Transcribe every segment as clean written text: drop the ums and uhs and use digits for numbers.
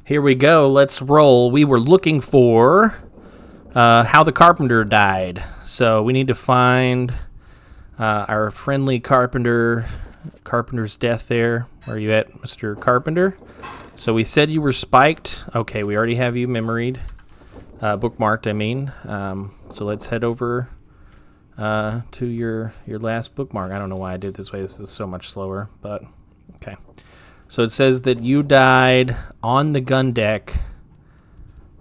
Here we go. Let's roll. We were looking for how the carpenter died. So we need to find our friendly carpenter's death there. Where are you at, Mr. Carpenter? So we said you were spiked. Okay, we already have you memoried. Bookmarked, I mean. So let's head over to your last bookmark. I don't know why I did it this way. This is so much slower, but okay. So it says that you died on the gun deck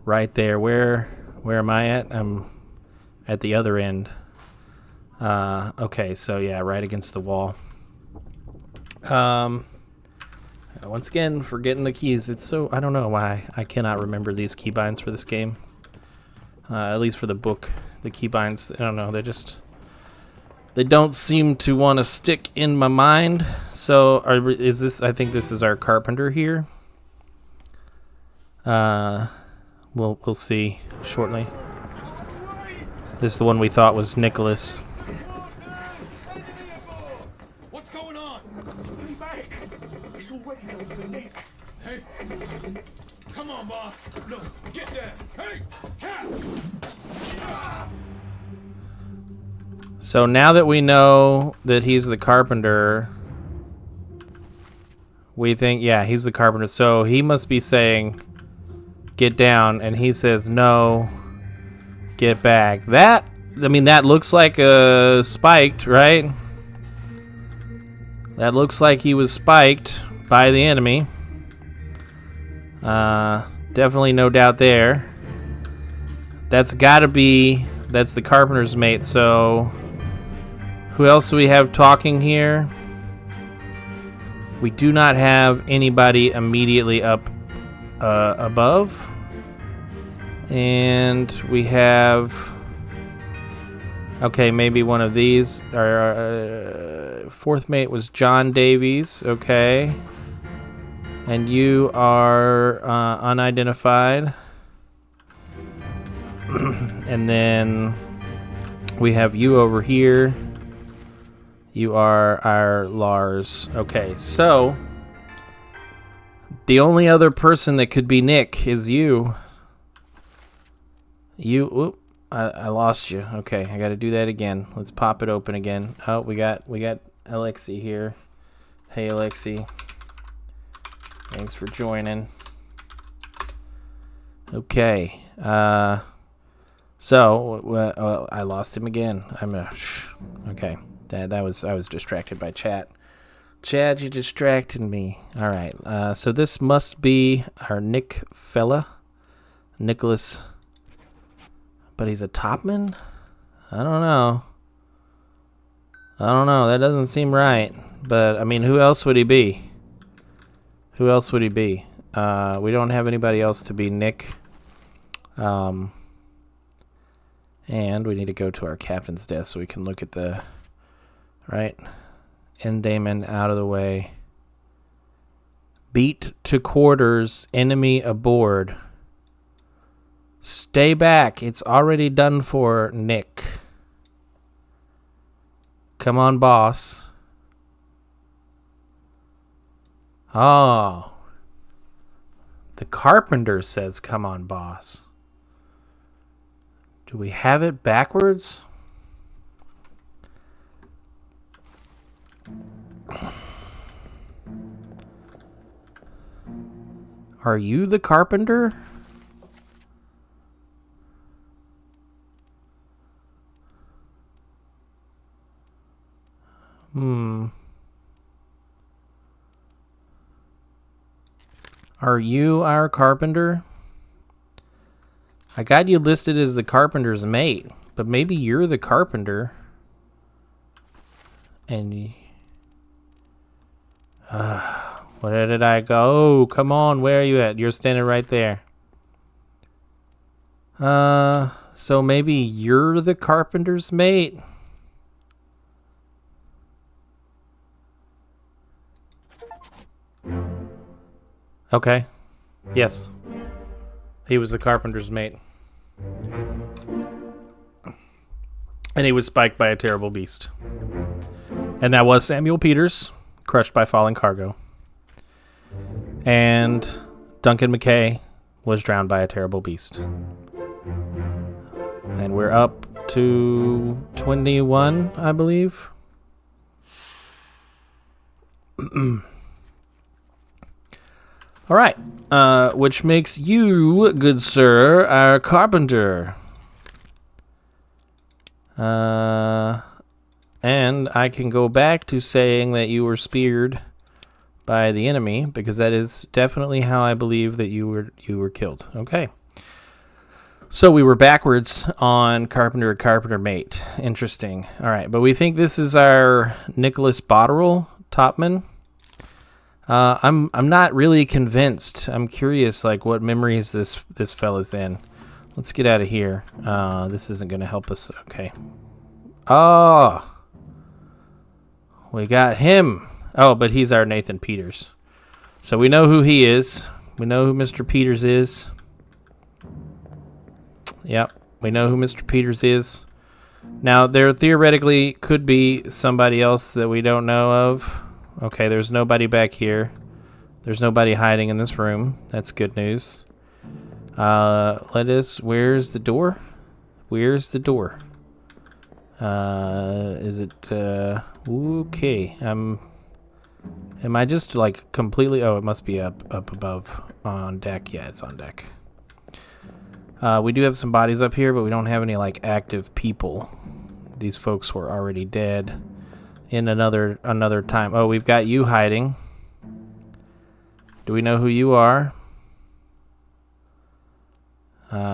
right there. Where am I at? I'm at the other end. Okay, so yeah, right against the wall. Once again, forgetting the keys. It's so, I don't know why I cannot remember these keybinds for this game. At least for the book, the keybinds, I don't know, they don't seem to want to stick in my mind. So I think this is our carpenter here. We'll see shortly. This is the one we thought was Nicholas. What's going on? Stay back. It's already over the neck. Hey. Come on, boss. No, get there. Hey, cat. So now that we know that he's the carpenter, we think, yeah, he's the carpenter. So he must be saying, get down, and he says, no, get back. That looks like spiked, right? That looks like he was spiked by the enemy. Definitely no doubt there. That's the carpenter's mate, so who else do we have talking here? We do not have anybody immediately up above. And we have... Okay, maybe one of these. Our fourth mate was John Davies. Okay. And you are unidentified. And then we have you over here. You are our Lars. Okay, so the only other person that could be Nick is you. Oop, I lost you. Okay, I got to do that again. Let's pop it open again. Oh, we got Alexi here. Hey, Alexi. Thanks for joining. Okay. So I lost him again. Okay. I was distracted by chat. Chad, you distracted me. All right. So this must be our Nick fella, Nicholas. But he's a topman? I don't know. That doesn't seem right. But I mean, who else would he be? We don't have anybody else to be Nick. And we need to go to our captain's desk so we can look at the... Right? Endamon out of the way. Beat to quarters. Enemy aboard. Stay back. It's already done for, Nick. Come on, boss. Oh. The carpenter says, come on, boss. Do we have it backwards? Are you the carpenter? Are you our carpenter? I got you listed as the carpenter's mate, but maybe you're the carpenter. And where did I go? Oh, come on, where are you at? You're standing right there. So maybe you're the carpenter's mate. Okay. Yes. He was the carpenter's mate. And he was spiked by a terrible beast. And that was Samuel Peters, crushed by falling cargo. And Duncan McKay was drowned by a terrible beast. And we're up to 21, I believe. All right, which makes you, good sir, our carpenter. And I can go back to saying that you were speared by the enemy, because that is definitely how I believe that you were killed. Okay. So we were backwards on carpenter mate. Interesting. All right, but we think this is our Nicholas Botterill topman. I'm not really convinced. I'm curious, like, what memories this fella's in. Let's get out of here. This isn't going to help us. Okay. Oh, we got him. Oh, but he's our Nathan Peters. So we know who he is. We know who Mr. Peters is. Yep, we know who Mr. Peters is. Now, there theoretically could be somebody else that we don't know of. Okay, there's nobody back here. There's nobody hiding in this room. That's good news. Where's the door? Where's the door? Is it, okay. Am I just, like, completely, oh, it must be up above on deck. Yeah, it's on deck. We do have some bodies up here, but we don't have any, like, active people. These folks were already dead in another time. Oh, we've got you hiding. Do we know who you are?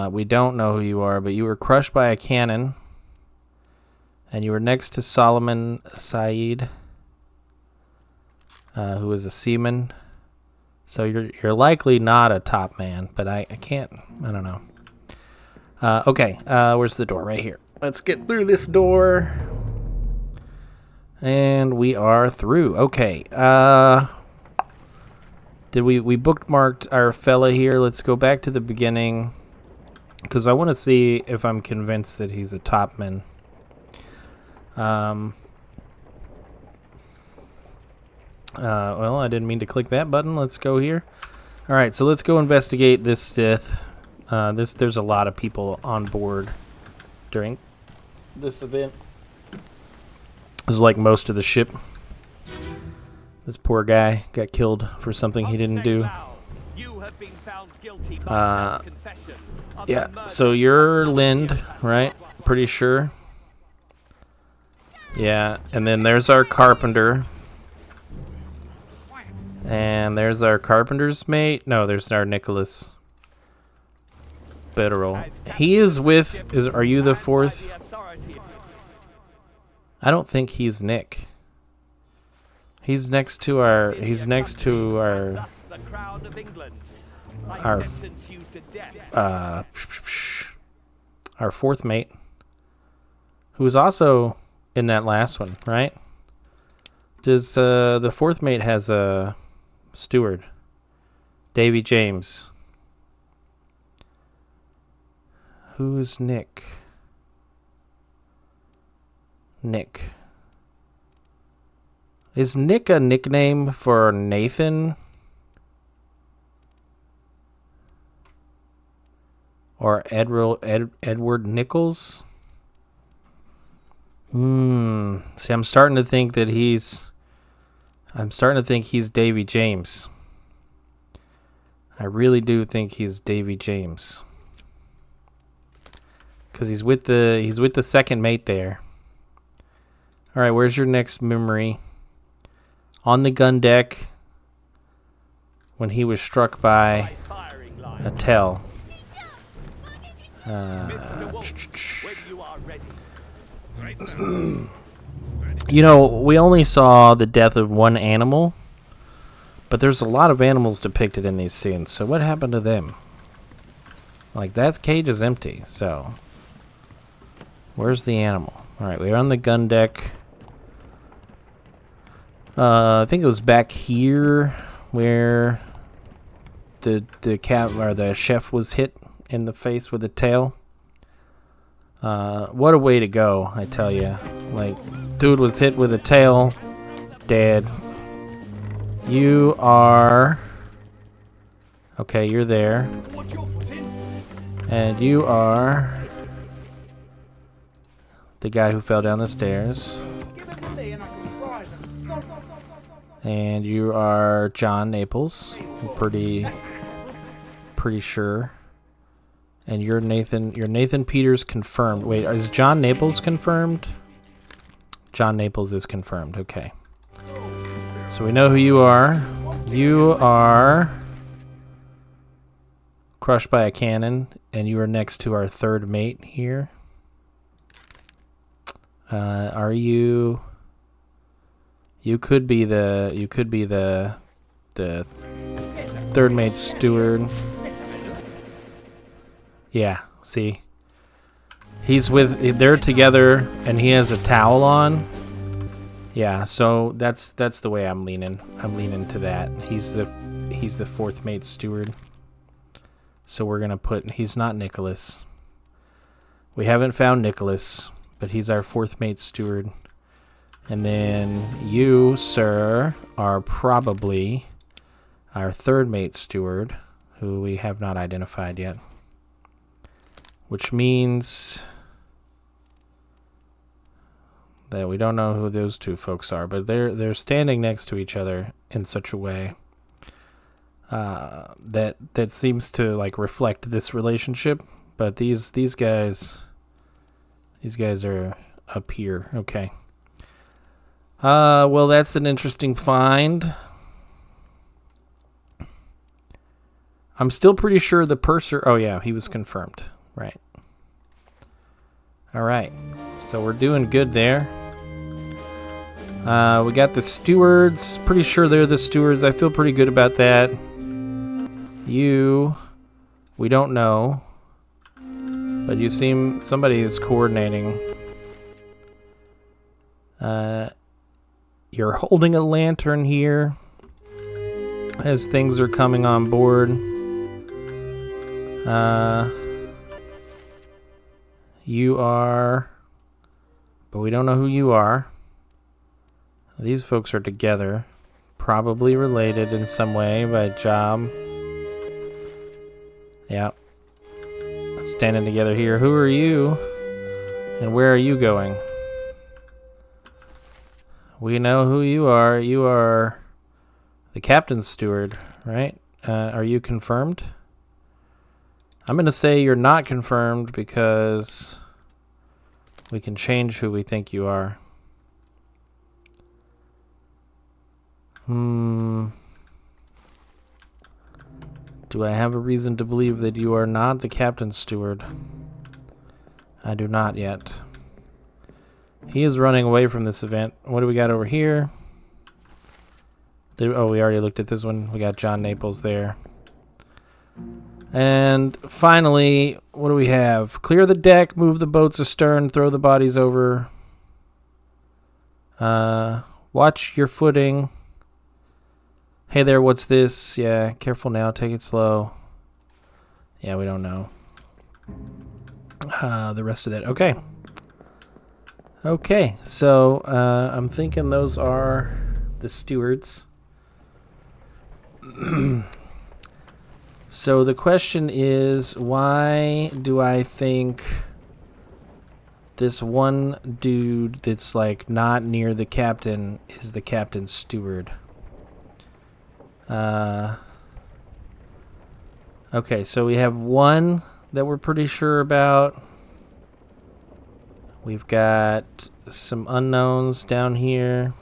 We don't know who you are, but you were crushed by a cannon. And you were next to Solomon Said, who was a seaman. So you're likely not a top man, but I don't know. Okay, where's the door? Right here. Let's get through this door. And we are through. Okay. Did we bookmarked our fella here? Let's go back to the beginning, because I want to see if I'm convinced that he's a topman. Well, I didn't mean to click that button. Let's go here. All right, so let's go investigate this Sith. There's a lot of people on board during this event. This is like most of the ship. This poor guy got killed for something he didn't do. Yeah, so you're Lind, right? Pretty sure. Yeah, and then there's our carpenter. And there's our carpenter's mate. No, there's our Nicholas Botterill. He is with... Are you the fourth? I don't think he's Nick. He's next to our... Our fourth mate, who was also in that last one, right? Does the fourth mate has a steward, Davy James? Who's Nick? Nick. Is Nick a nickname for Nathan? Or Edward Nichols? See, I'm starting to think that he's Davy James. I really do think he's Davy James. Cause he's with the second mate there. All right, where's your next memory? On the gun deck when he was struck by a tail. You know, we only saw the death of one animal, but there's a lot of animals depicted in these scenes. So what happened to them? Like, that cage is empty, so where's the animal? All right, we're on the gun deck. I think it was back here where the chef was hit in the face with a tail. What a way to go, I tell you. Like, dude was hit with a tail, dead. You are Okay, you're there. What's your foot in? And you are the guy who fell down the stairs. Give him tea and I can fries a And you are John Naples. I'm pretty sure. And you're Nathan Peters confirmed. Wait, is John Naples confirmed? John Naples is confirmed. Okay. So we know who you are. You are crushed by a cannon, and you are next to our third mate here. Are you? You could be the third mate steward. Yeah. See, they're together, and he has a towel on. Yeah. So that's the way I'm leaning. I'm leaning to that. He's the fourth mate steward. So we're gonna put. He's not Nicholas. We haven't found Nicholas, but he's our fourth mate steward. And then you, sir, are probably our third mate steward, who we have not identified yet. Which means that we don't know who those two folks are, but they're standing next to each other in such a way that seems to like reflect this relationship. But these guys are up here. Okay. Well, that's an interesting find. I'm still pretty sure the purser... Oh, yeah, he was confirmed. Right. All right. So we're doing good there. We got the stewards. Pretty sure they're the stewards. I feel pretty good about that. You... We don't know. But you seem... Somebody is coordinating. You're holding a lantern here as things are coming on board. You are, but we don't know who you are. These folks are together, probably related in some way by job. Yeah. Standing together here. Who are you? And where are you going? We know who you are. You are the captain's steward, right? Are you confirmed? I'm going to say you're not confirmed because we can change who we think you are. Do I have a reason to believe that you are not the captain's steward? I do not yet. He is running away from this event. What do we got over here? Oh, we already looked at this one. We got John Naples there. And finally, what do we have? Clear the deck, move the boats astern, throw the bodies over. Watch your footing. Hey there, what's this? Yeah, careful now, take it slow. Yeah, we don't know. The rest of that. Okay. Okay, so I'm thinking those are the stewards. So the question is, why do I think this one dude that's like not near the captain is the captain's steward? Okay, so we have one that we're pretty sure about. We've got some unknowns down here.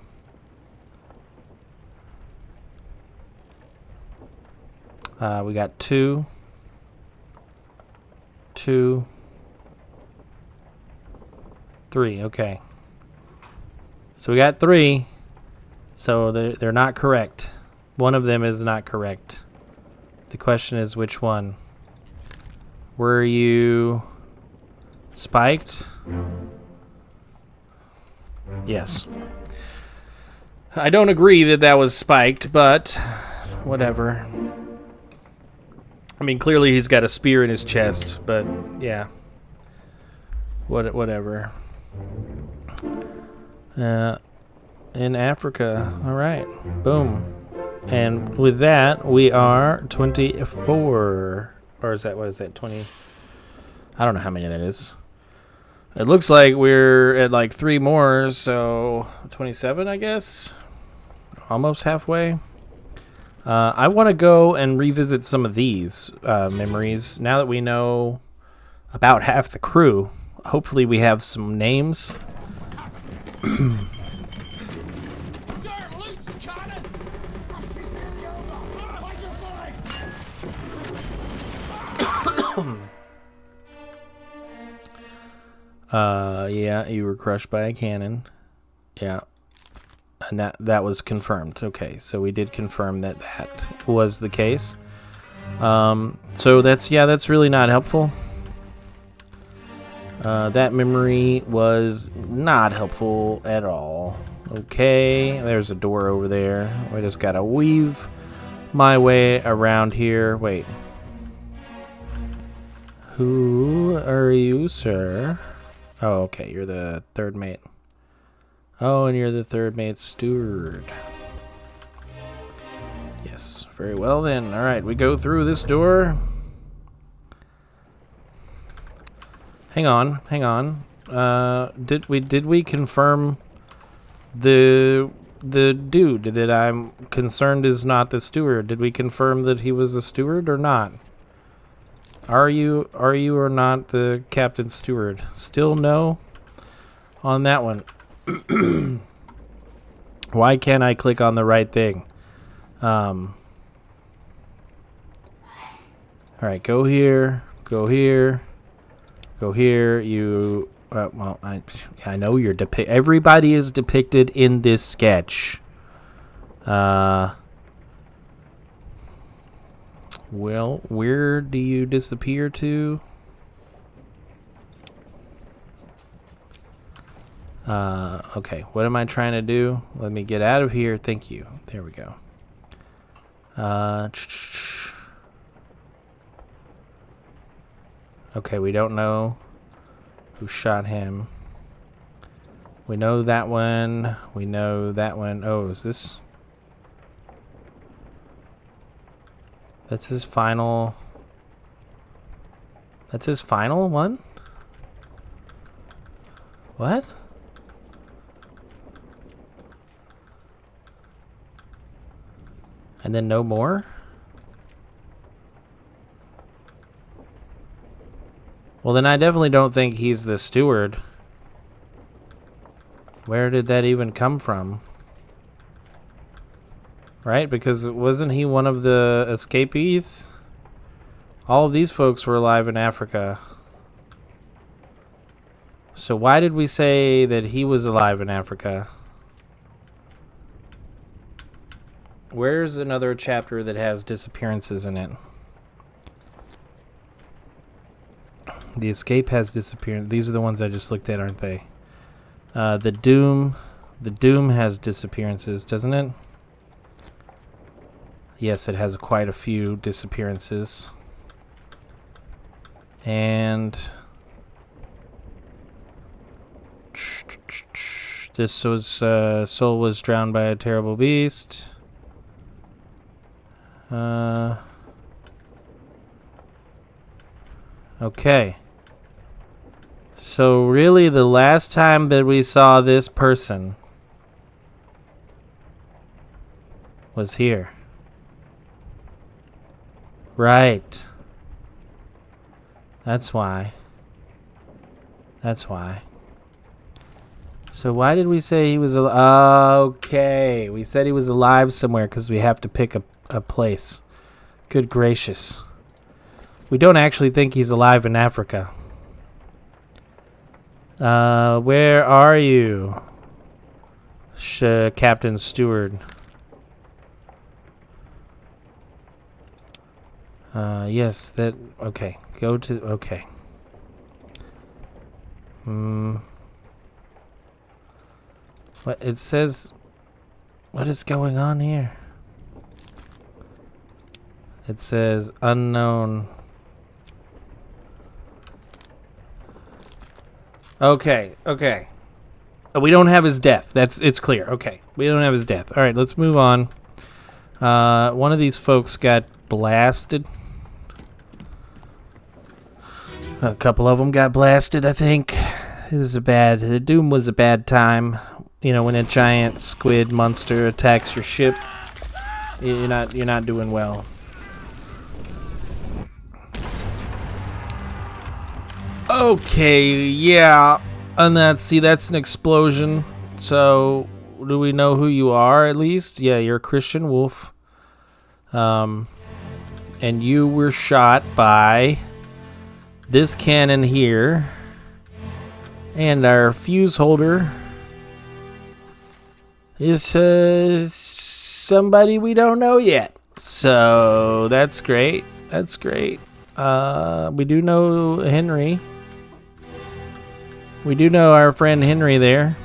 We got two, 3. Okay. So we got 3. So they're not correct. One of them is not correct. The question is which one? Were you spiked? Yes. I don't agree that was spiked, but whatever. I mean, clearly he's got a spear in his chest, but yeah. Whatever. In Africa. All right. Boom. And with that, we are 24. Or is that, what is that, 20? I don't know how many that is. It looks like we're at like 3 more, so 27, I guess. Almost halfway. I want to go and revisit some of these memories. Now that we know about half the crew, hopefully we have some names. Yeah, you were crushed by a cannon. Yeah. And that was confirmed. Okay, so we did confirm that was the case. So that's really not helpful. That memory was not helpful at all. Okay, there's a door over there. We just gotta weave my way around here. Wait. Who are you, sir? Oh, okay, you're the third mate. Oh, and you're the third mate's steward. Yes, very well then. All right, we go through this door. Hang on. Did we confirm the dude that I'm concerned is not the steward? Did we confirm that he was a steward or not? Are you or not the captain's steward? Still no on that one. Why can't I click on the right thing? All right, go here. You, well, I know you're everybody is depicted in this sketch. Well, where do you disappear to? Okay, what am I trying to do? Let me get out of here. Thank you. There we go. Okay, we don't know who shot him. We know that one. We know that one. Oh, is this? That's his final. That's his final one? What? And then no more? Well, then I definitely don't think he's the steward. Where did that even come from? Right? Because wasn't he one of the escapees? All of these folks were alive in Africa. So why did we say that he was alive in Africa? Where's another chapter that has disappearances in it? The escape has disappearance. These are the ones I just looked at, aren't they? The Doom has disappearances, doesn't it? Yes, it has quite a few disappearances. And this was soul was drowned by a terrible beast. Okay. So really the last time that we saw this person was here. Right. That's why. So why did we say he was alive? Okay. We said he was alive somewhere because we have to pick a place. Good gracious. We don't actually think he's alive in Africa. Where are you, Captain Steward? Yes, that... Okay, go to... Okay. What it says... What is going on here? It says unknown... Okay. We don't have his death. It's clear. Okay. We don't have his death. All right, let's move on. One of these folks got blasted. A couple of them got blasted, I think. The Doom was a bad time. You know, when a giant squid monster attacks your ship, you're not doing well. Okay, yeah. And that's an explosion. So, do we know who you are at least? Yeah, you're a Christian Wolf. And you were shot by this cannon here. And our fuse holder is somebody we don't know yet. So, that's great. That's great. We do know Henry. We do know our friend Henry there.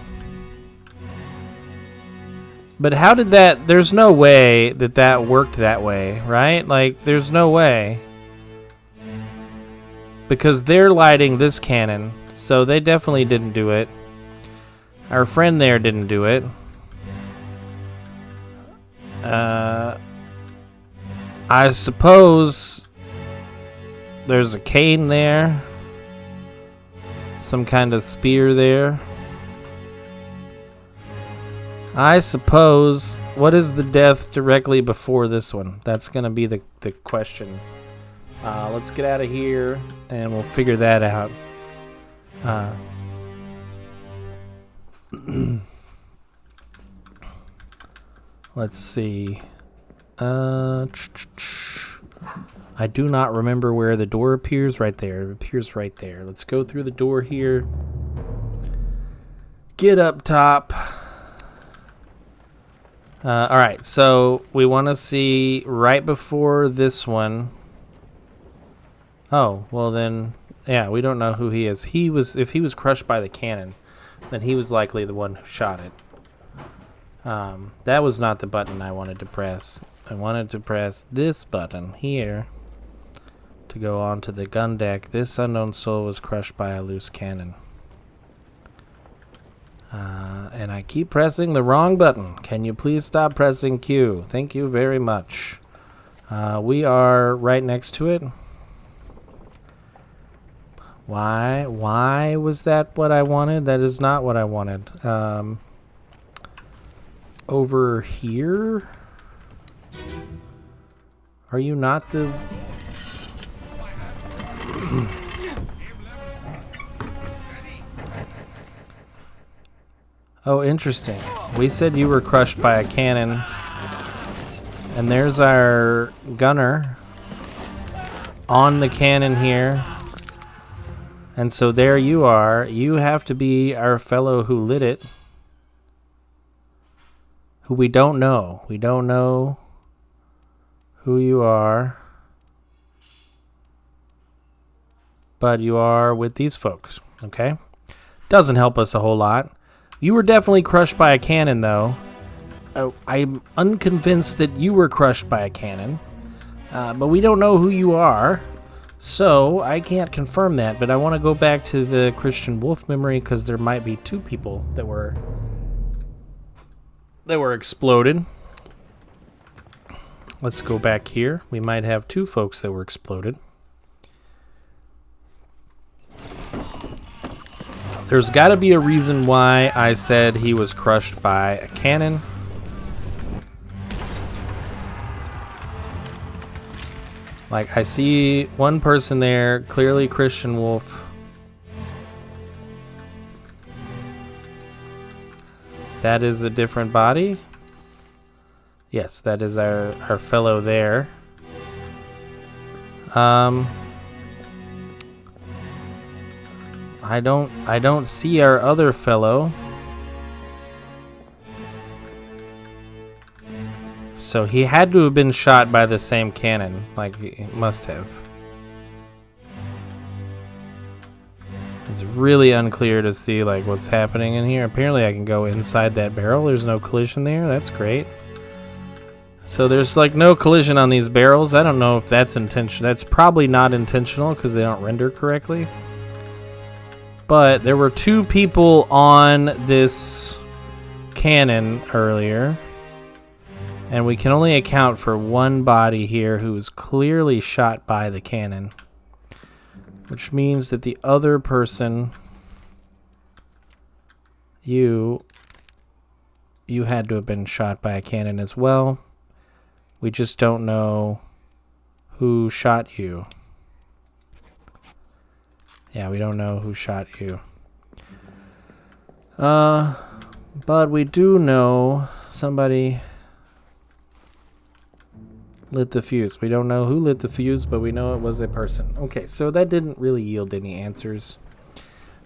But how did that... There's no way that worked that way, right? Like, there's no way. Because they're lighting this cannon, so they definitely didn't do it. Our friend there didn't do it. I suppose there's a cane there. Some kind of spear there. I suppose, what is the death directly before this one? That's going to be the question. Let's get out of here, and we'll figure that out. Let's see. I do not remember where the door appears. Right there. It appears right there. Let's go through the door here. Get up top. Alright, so we want to see right before this one. Oh, well then, yeah, we don't know who he is. If he was crushed by the cannon, then he was likely the one who shot it. That was not the button I wanted to press. I wanted to press this button here to go onto the gun deck. This unknown soul was crushed by a loose cannon. And I keep pressing the wrong button. Can you please stop pressing Q? Thank you very much. We are right next to it. Why was that what I wanted? That is not what I wanted. Over here? Are you not the... Oh, interesting. We said you were crushed by a cannon. And there's our gunner on the cannon here. And so there you are. You have to be our fellow who lit it. Who we don't know. We don't know who you are. But you are with these folks, okay? Doesn't help us a whole lot. You were definitely crushed by a cannon, though. Oh, I'm unconvinced that you were crushed by a cannon. But we don't know who you are. So, I can't confirm that. But I want to go back to the Christian Wolf memory because there might be two people that were exploded. Let's go back here. We might have two folks that were exploded. There's got to be a reason why I said he was crushed by a cannon. Like, I see one person there, clearly Christian Wolf. That is a different body. Yes, that is our fellow there. I don't see our other fellow. So he had to have been shot by the same cannon, like he must have. It's really unclear to see like what's happening in here. Apparently I can go inside that barrel. There's no collision there. That's great. So there's like no collision on these barrels. I don't know if that's intentional. That's probably not intentional because they don't render correctly. But there were two people on this cannon earlier. And we can only account for one body here who was clearly shot by the cannon. Which means that the other person, you had to have been shot by a cannon as well. We just don't know who shot you. Yeah, we don't know who shot you. But we do know somebody lit the fuse. We don't know who lit the fuse, but we know it was a person. Okay, so that didn't really yield any answers.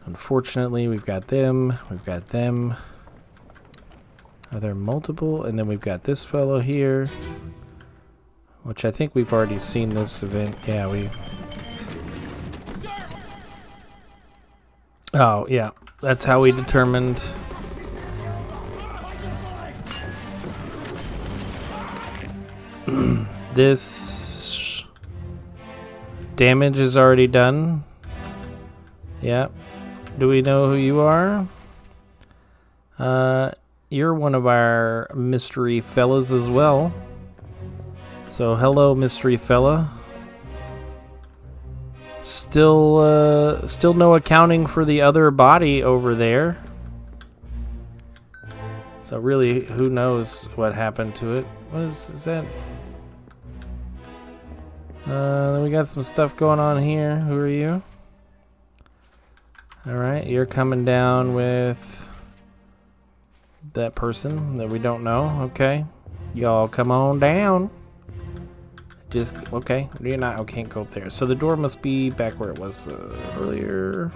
Unfortunately, we've got them. We've got them. Are there multiple? And then we've got this fellow here, which I think we've already seen this event. Yeah, we... Oh, yeah. That's how we determined... This damage is already done. Yeah. Do we know who you are? You're one of our mystery fellas as well. So hello, mystery fella. Still no accounting for the other body over there. So really, who knows what happened to it? What is that? Then we got some stuff going on here. Who are you? Alright, you're coming down with that person that we don't know. Okay. Y'all come on down. Just, okay. You're not, okay, go up there. So the door must be back where it was earlier.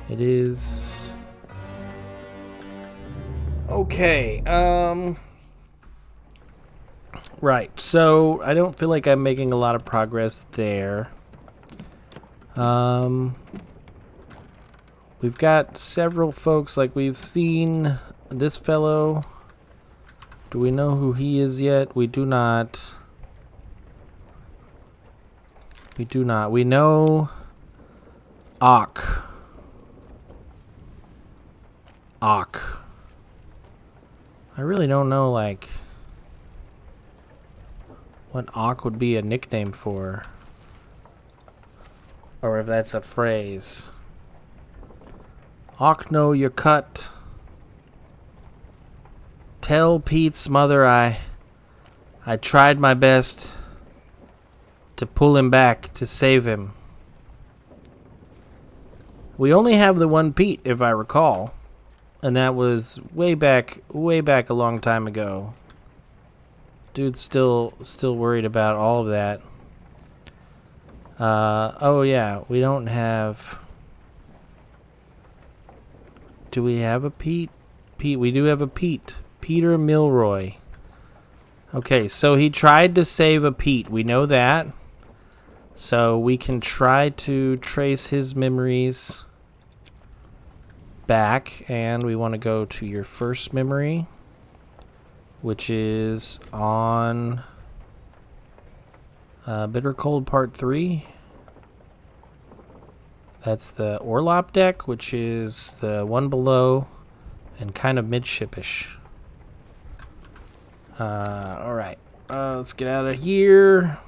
It is. Okay, right, so I don't feel like I'm making a lot of progress there. We've got several folks, like we've seen this fellow. Do we know who he is yet? We do not. We do not. We know Ak. I really don't know, like, what Ak would be a nickname for. Or if that's a phrase. Ak, no, you're cut. Tell Pete's mother I tried my best to pull him back, to save him. We only have the one Pete, if I recall. And that was way back a long time ago. Dude's still worried about all of that. Oh yeah, we don't have... Do we have a Pete? We do have a Pete. Peter Milroy. Okay, so he tried to save a Pete. We know that. So we can try to trace his memories back, and we want to go to your first memory, which is on Bitter Cold Part 3. That's the Orlop deck, which is the one below and kind of midshipish. Alright, let's get out of here.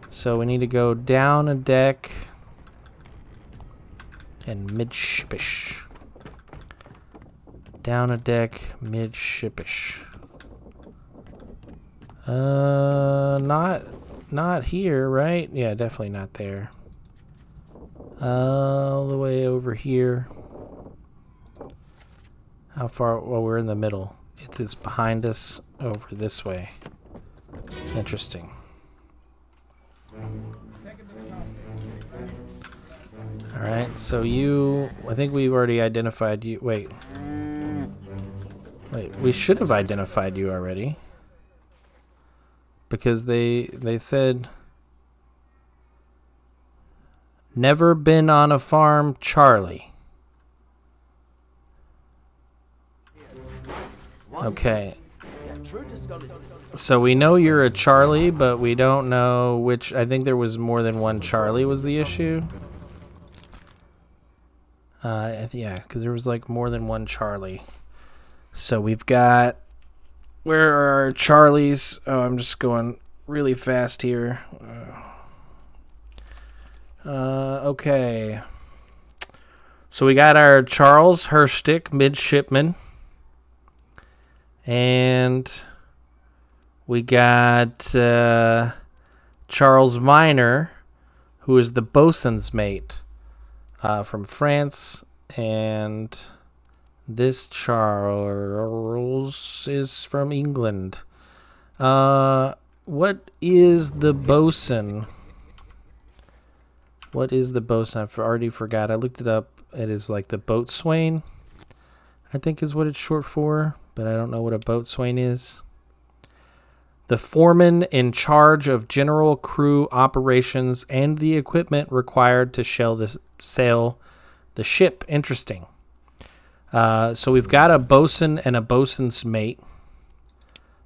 So we need to go down a deck and midshipish. Down a deck, midshipish. Not here, right? Yeah, definitely not there. All the way over here. How far? Well, we're in the middle. It is behind us over this way. Interesting. Alright, so you... I think we've already identified you. Wait, we should have identified you already. Because they said... Never been on a farm, Charlie. Okay. So we know you're a Charlie, but we don't know which... I think there was more than one Charlie was the issue. Yeah, because there was like more than one Charlie. So we've got Where are our Charlies? Oh, I'm just going really fast here. Okay. So we got our Charles Herstick, midshipman. And we got Charles Minor, who is the bosun's mate from France. And this Charles is from England. What is the bosun? What is the bosun? I've already forgot. I looked it up. It is like the boatswain, I think is what it's short for, but I don't know what a boatswain is. The foreman in charge of general crew operations and the equipment required to sail the ship. Interesting. So we've got a bosun and a bosun's mate.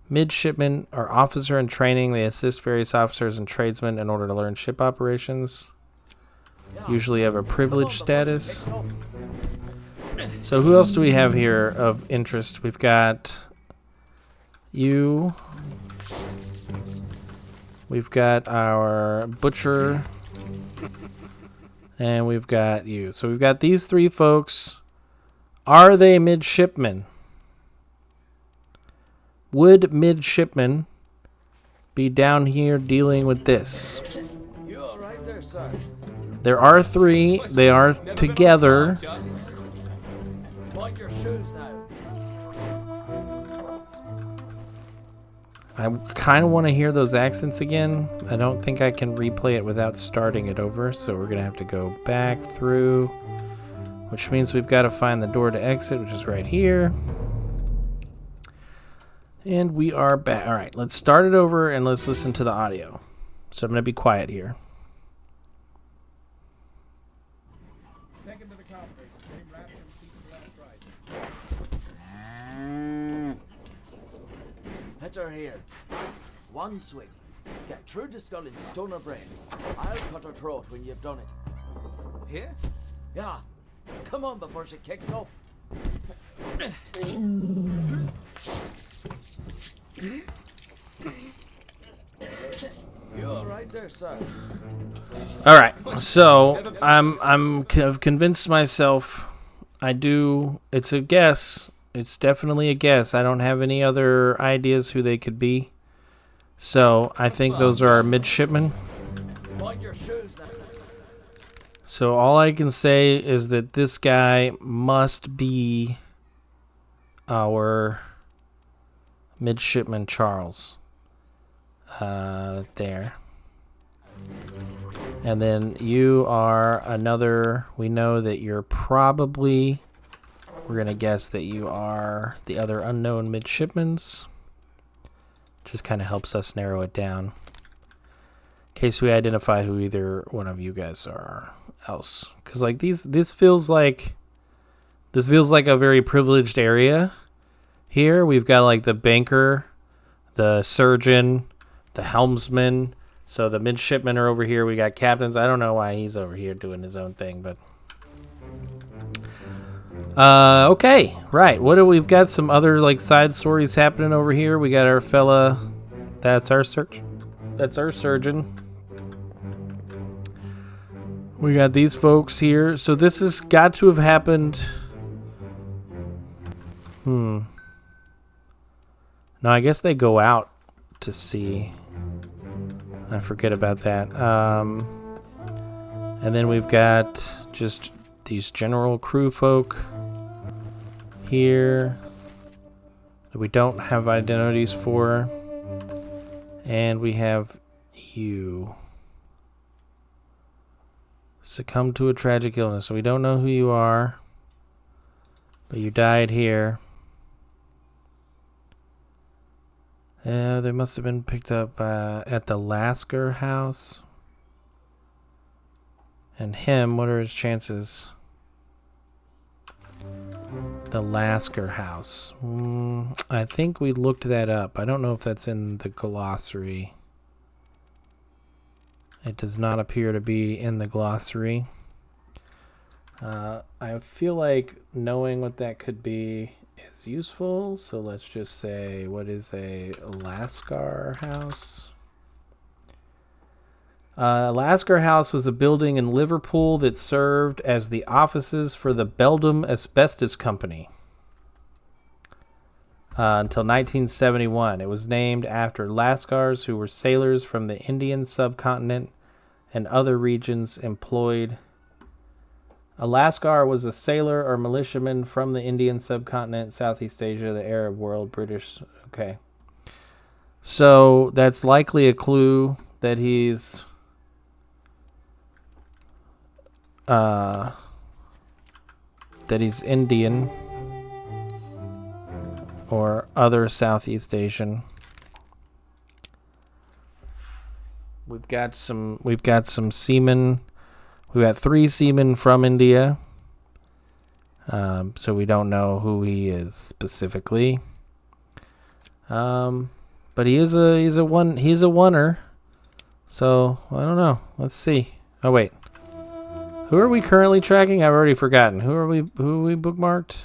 Midshipmen are officer in training. They assist various officers and tradesmen in order to learn ship operations. Usually have a privileged status. So who else do we have here of interest? We've got you. We've got our butcher. And we've got you. So we've got these three folks. Are they midshipmen? Would midshipmen be down here dealing with this? You all right there, sir? There are three. They are together. Mind your shoes now. I kind of want to hear those accents again. I don't think I can replay it without starting it over, so we're going to have to go back through, which means we've got to find the door to exit, which is right here. And we are back. All right, let's start it over and let's listen to the audio. So I'm going to be quiet here. Take him to the cockpit. Same left and keep him left right. Hit her here. One swing. Get through the skull in stone or brain. I'll cut her throat when you've done it. Here? Yeah. Come on before she kicks up. You all right there, sir? All right, so I've convinced myself. I do. It's a guess. It's definitely a guess. I don't have any other ideas who they could be. So I think those are our midshipmen. Mind your shoes now. So all I can say is that this guy must be our midshipman Charles. There. And then you are another. We know that you're probably. We're going to guess that you are the other unknown midshipmans. Just kind of helps us narrow it down. In case we identify who either one of you guys are else. Because like this feels like a very privileged area. Here we've got like the banker, the surgeon, the helmsman. So the midshipmen are over here. We got captains. I don't know why he's over here doing his own thing, but okay, right. We've got some other like side stories happening over here. We got our fella. That's our surgeon. We got these folks here. So this has got to have happened. No, I guess they go out to sea. I forget about that. And then we've got just these general crew folk here that we don't have identities for. And we have you. Succumbed to a tragic illness. So we don't know who you are, but you died here. They must have been picked up at the Lasker house. And him, what are his chances? The Lasker house. I think we looked that up. I don't know if that's in the glossary. It does not appear to be in the glossary. I feel like knowing what that could be is useful. So let's just say, what is a Lascar house? Lascar House was a building in Liverpool that served as the offices for the Beldam Asbestos Company until 1971. It was named after Lascars, who were sailors from the Indian subcontinent and other regions employed. A Lascar was a sailor or militiaman from the Indian subcontinent, Southeast Asia, the Arab world, British. Okay. So that's likely a clue that he's Indian or other Southeast Asian. We've got some seamen. We got 3 seamen from India. So we don't know who he is specifically. But he's a oneer. So I don't know. Let's see. Oh wait. Who are we currently tracking? I've already forgotten. Who are we bookmarked?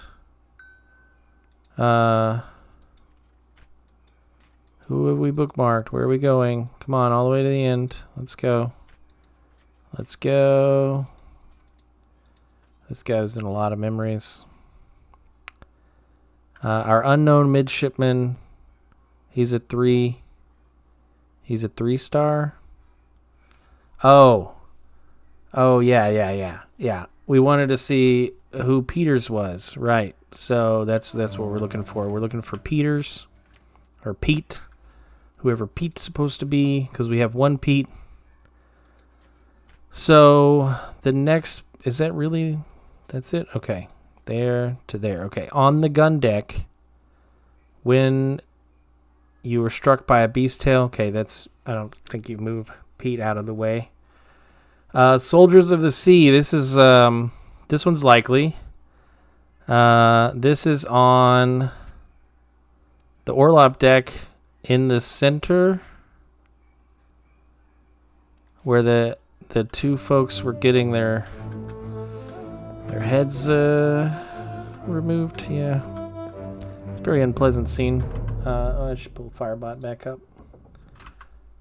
Who have we bookmarked? Where are we going? Come on, all the way to the end. Let's go. Let's go. This guy's in a lot of memories. Our unknown midshipman. He's a 3. He's a 3-star. Oh, yeah. We wanted to see who Peters was, right? So that's what we're looking for. We're looking for Peters, or Pete, whoever Pete's supposed to be, because we have one Pete. So the next, is that really, that's it? Okay, there to there. Okay, on the gun deck, when you were struck by a beast tail. Okay, I don't think you move Pete out of the way. Soldiers of the Sea. This one's likely. This is on the Orlop deck in the center, where the 2 folks were getting their heads removed. Yeah, it's a very unpleasant scene. I should pull Firebot back up.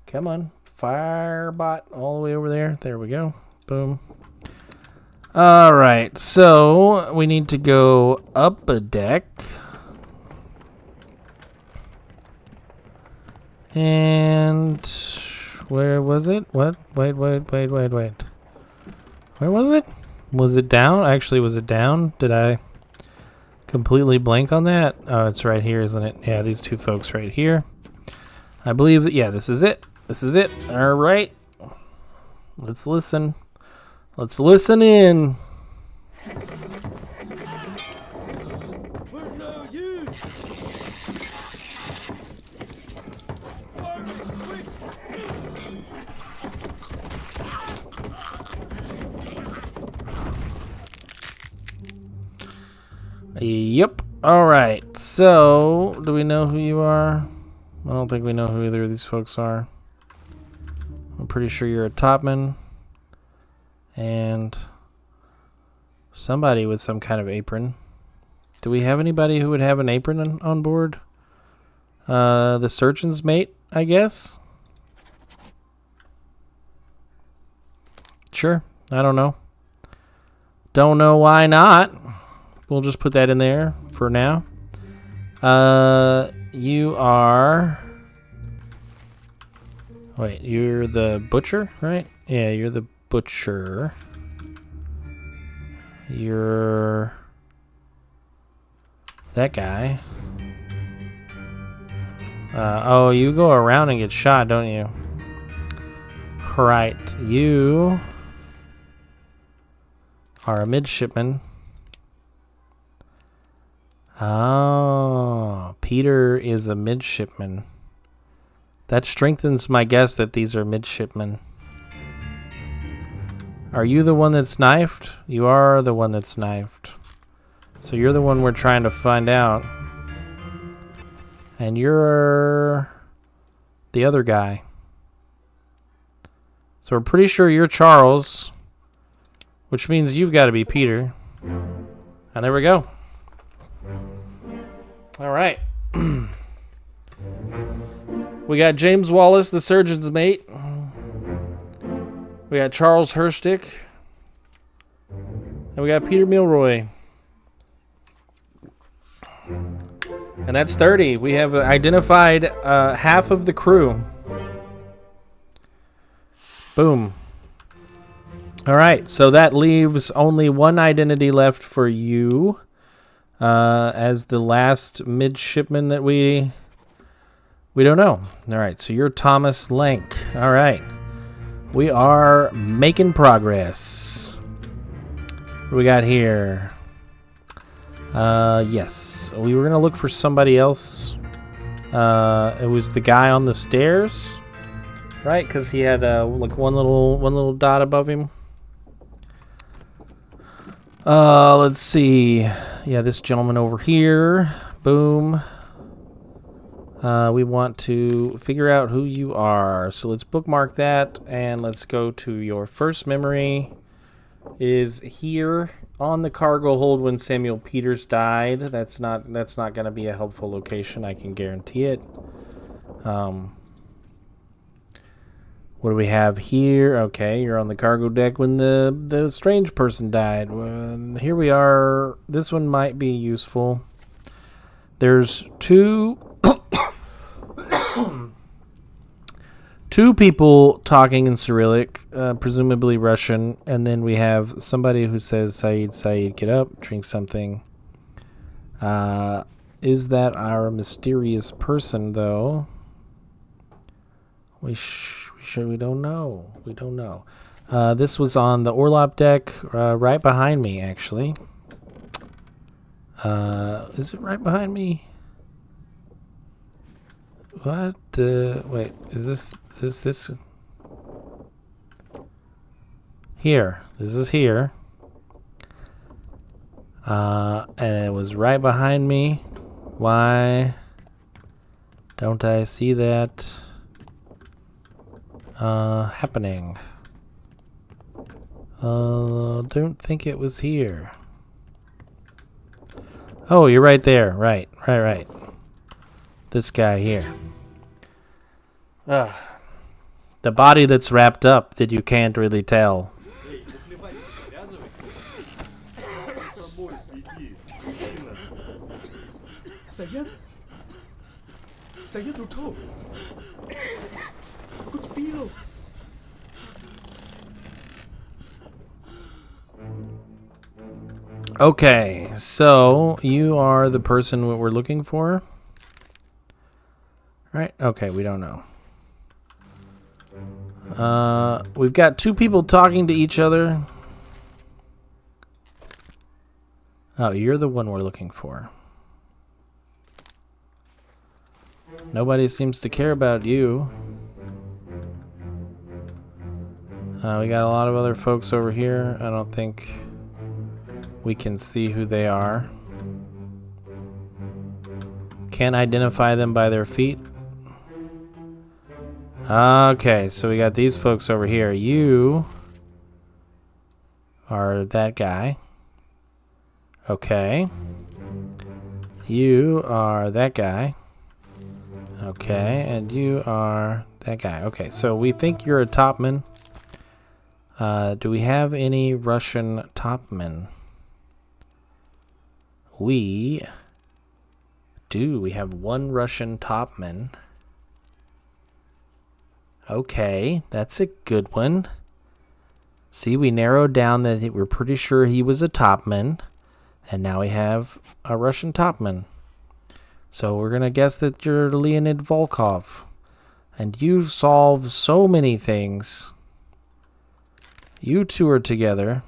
Come on, Firebot, all the way over there. There we go. Boom. All right, so we need to go up a deck. And where was it? What? Wait. Where was it? Was it down? Actually, was it down? Did I completely blank on that? Oh, it's right here, isn't it? Yeah, these 2 folks right here. I believe that, yeah, this is it. This is it. All right. Let's listen. Let's listen in. We're no use. Yep. All right. So, do we know who you are? I don't think we know who either of these folks are. I'm pretty sure you're a topman. And somebody with some kind of apron. Do we have anybody who would have an apron on board? The surgeon's mate, I guess? Sure. I don't know. Don't know why not. We'll just put that in there for now. You are... Wait, you're the butcher, right? Yeah, you're the butcher. You're that guy. Oh, you go around and get shot, don't you? Right, you are a midshipman. Oh, Peter is a midshipman. That strengthens my guess that these are midshipmen. Are you the one that's knifed? You are the one that's knifed. So you're the one we're trying to find out. And you're the other guy. So we're pretty sure you're Charles, which means you've got to be Peter. And there we go. All right. We got James Wallace, the surgeon's mate. We got Charles Herstick. And we got Peter Milroy. And that's 30. We have identified half of the crew. Boom. All right, so that leaves only one identity left for you as the last midshipman that we don't know. All right, so you're Thomas Lank. All right. We are making progress. What do we got here? Yes. We were going to look for somebody else. It was the guy on the stairs, right? Because he had like one little dot above him. Let's see. Yeah, this gentleman over here. Boom. We want to figure out who you are. So let's bookmark that and let's go to your first memory. Is here on the cargo hold when Samuel Peters died. That's not going to be a helpful location. I can guarantee it. What do we have here? Okay, you're on the cargo deck when the strange person died. Here we are. This one might be useful. There's two people talking in Cyrillic, presumably Russian, and then we have somebody who says, Saeed, get up, drink something. Is that our mysterious person, though? We don't know. We don't know. This was on the Orlop deck, right behind me, actually. Is it right behind me? What? Wait, is this here? This is here. And it was right behind me. Why don't I see that happening? Don't think it was here. Oh, you're right there. Right. This guy here. The body that's wrapped up that you can't really tell. Okay, so you are the person we're looking for? Right? Okay, we don't know. We've got two people talking to each other. Oh, you're the one we're looking for. Nobody seems to care about you. We got a lot of other folks over here. I don't think we can see who they are. Can't identify them by their feet. Okay, so we got these folks over here. You are that guy. Okay. You are that guy. Okay, and you are that guy. Okay, so we think you're a topman. Do we have any Russian topmen? We do. We have one Russian topman. Okay, that's a good one. See, we narrowed down that we're pretty sure he was a topman, and now we have a Russian topman. So we're going to guess that you're Leonid Volkov. And you solve so many things. You two are together.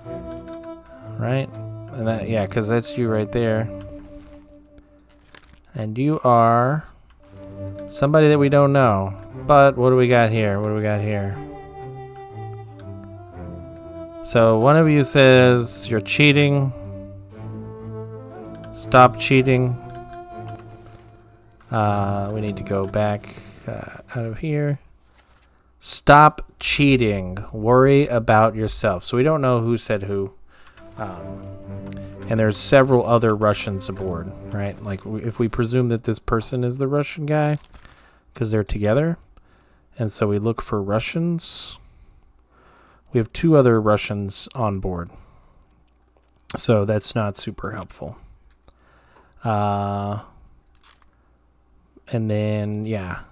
Right? And that, yeah, because that's you right there. And you are somebody that we don't know. But what do we got here? What do we got here? So one of you says you're cheating. Stop cheating. We need to go back out of here. Stop cheating. Worry about yourself. So we don't know who said who. And there's several other Russians aboard, right? Like, if we presume that this person is the Russian guy, because they're together, and so we look for Russians. We have 2 other Russians on board, so that's not super helpful. And then, yeah.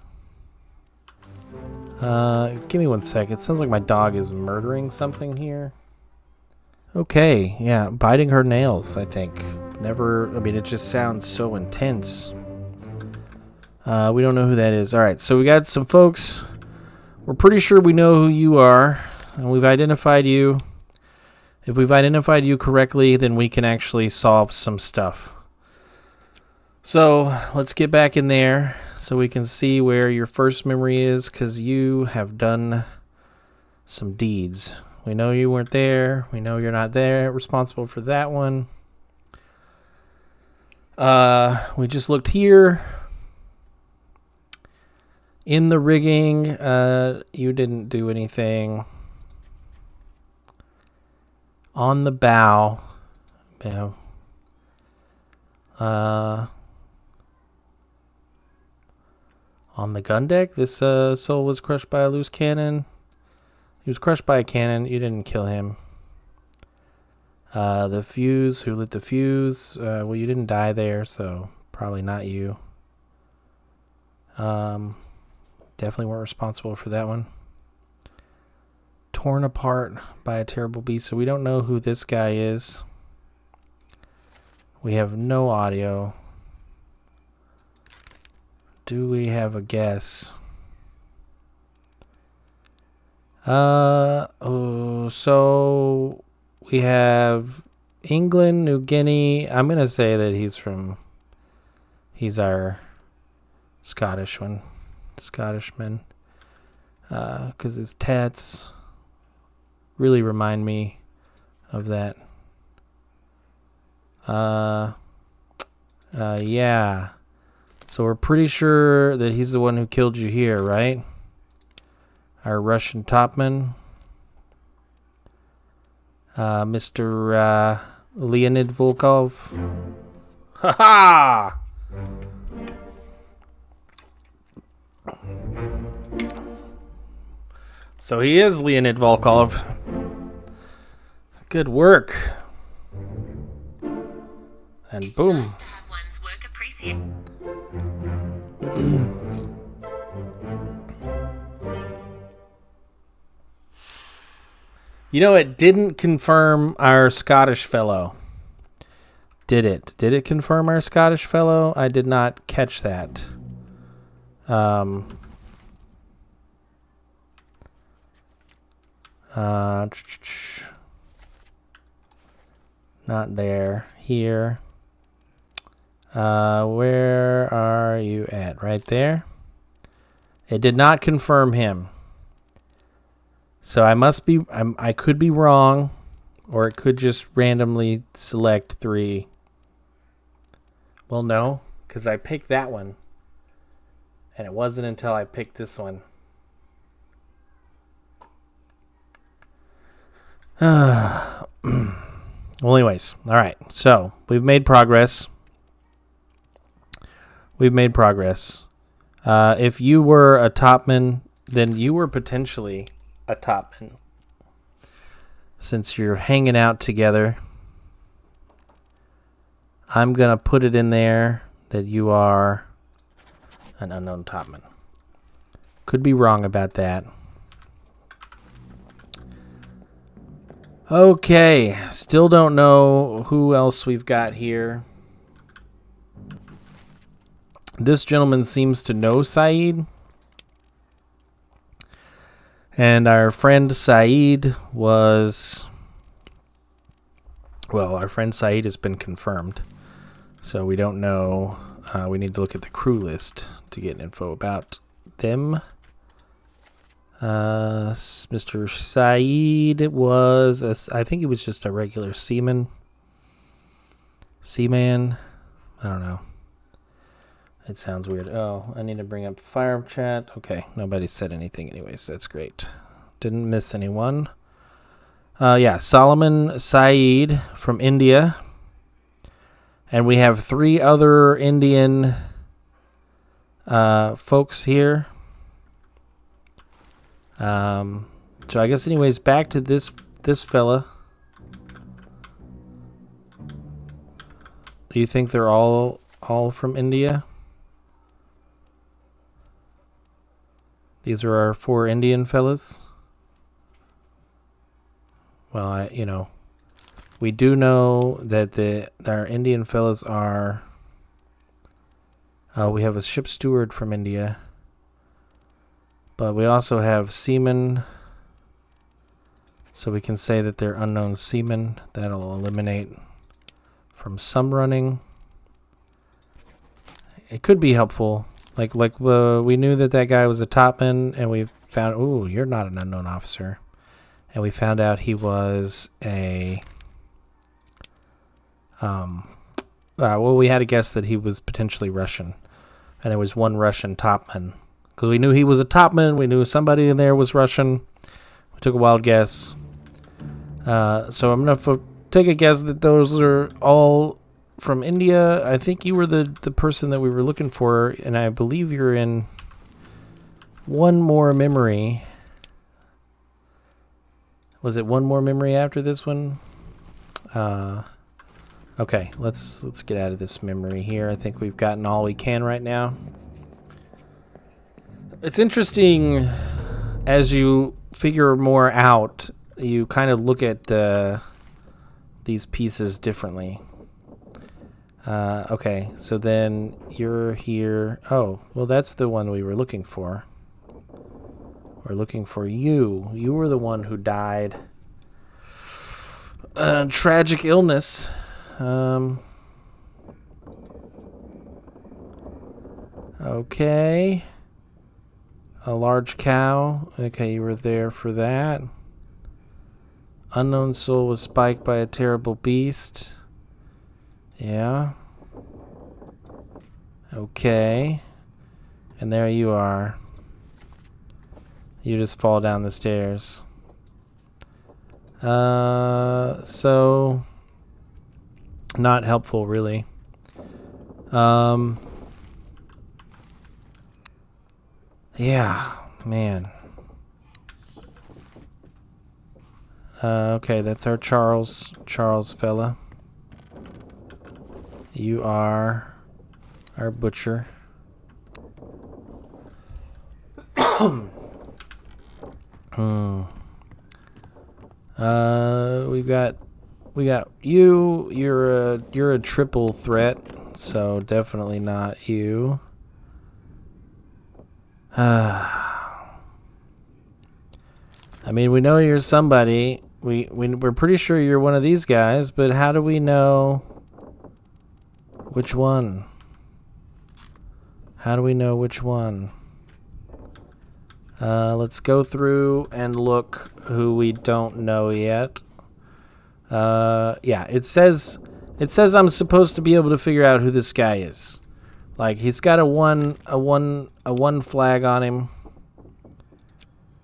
Give me 1 sec. It sounds like my dog is murdering something here. Okay, yeah, biting her nails, I think. It just sounds so intense. We don't know who that is. All right, so we got some folks. We're pretty sure we know who you are, and we've identified you. If we've identified you correctly, then we can actually solve some stuff. So let's get back in there so we can see where your first memory is, because you have done some deeds. We know you weren't there. We know you're not there. Responsible for that one. We just looked here. In the rigging, you didn't do anything. On the bow. Yeah. On the gun deck, this soul was crushed by a loose cannon. He was crushed by a cannon. You didn't kill him. The fuse, who lit the fuse? Well, you didn't die there, so probably not you. Definitely weren't responsible for that one. Torn apart by a terrible beast, so we don't know who this guy is. We have no audio. Do we have a guess? So we have England, New Guinea. I'm gonna say that he's our Scottishman, because his tats really remind me of that. Yeah. So we're pretty sure that he's the one who killed you here, right? Our Russian topman, Mr. Leonid Volkov. Ha ha! So he is Leonid Volkov. Good work. And It's boom. nice to have one's work appreciated. You know, it didn't confirm our Scottish fellow. Did it? Did it confirm our Scottish fellow? I did not catch that. Not there. Here. Where are you at? Right there? It did not confirm him. So I could be wrong, or it could just randomly select 3. Well, no, because I picked that one, and it wasn't until I picked this one. Well, anyways, all right. So we've made progress. If you were a topman, then you were potentially a topman, since you're hanging out together. I'm gonna put it in there that you are an unknown topman. Could be wrong about that. Okay, still don't know who else we've got here. This gentleman seems to know Saeed. And our friend Saeed was... Well, our friend Saeed has been confirmed. So we don't know. We need to look at the crew list to get info about them. Mr. Saeed was... I think he was just a regular seaman. Seaman. I don't know. It sounds weird. Oh, I need to bring up fire chat. Okay, nobody said anything anyways. That's great. Didn't miss anyone. Yeah, Solomon Saeed from India. And we have 3 other Indian folks here. So I guess anyways, back to this fella. Do you think they're all from India? These are our 4 Indian fellas. Well, we do know that our Indian fellas are. We have a ship steward from India, but we also have seamen. So we can say that they're unknown seamen. That'll eliminate from some running. It could be helpful. Like we knew that guy was a topman, and we found, ooh, you're not an unknown officer. And we found out he was a, well, we had a guess that he was potentially Russian. And there was one Russian topman. Because we knew he was a topman, we knew somebody in there was Russian. We took a wild guess. So I'm going to take a guess that those are all from India. I think you were the person that we were looking for, and I believe you're in One More Memory. Was it One More Memory after this one? Okay, let's get out of this memory here. I think we've gotten all we can right now. It's interesting as you figure more out, you kind of look at these pieces differently. Okay, so then you're here. Oh, well, that's the one we were looking for. We're looking for you. You were the one who died. Tragic illness. Okay. A large cow. Okay, you were there for that. Unknown soul was spiked by a terrible beast. Yeah. Okay. And there you are. You just fall down the stairs. So not helpful, really. Yeah, man. Okay, that's our Charles fella. You are our butcher. We got you. You're a triple threat, so definitely not you. I mean, we know you're somebody. We're pretty sure you're one of these guys, but how do we know which one? How do we know which one? Let's go through and look who we don't know yet. Yeah, it says I'm supposed to be able to figure out who this guy is. Like, he's got a one flag on him.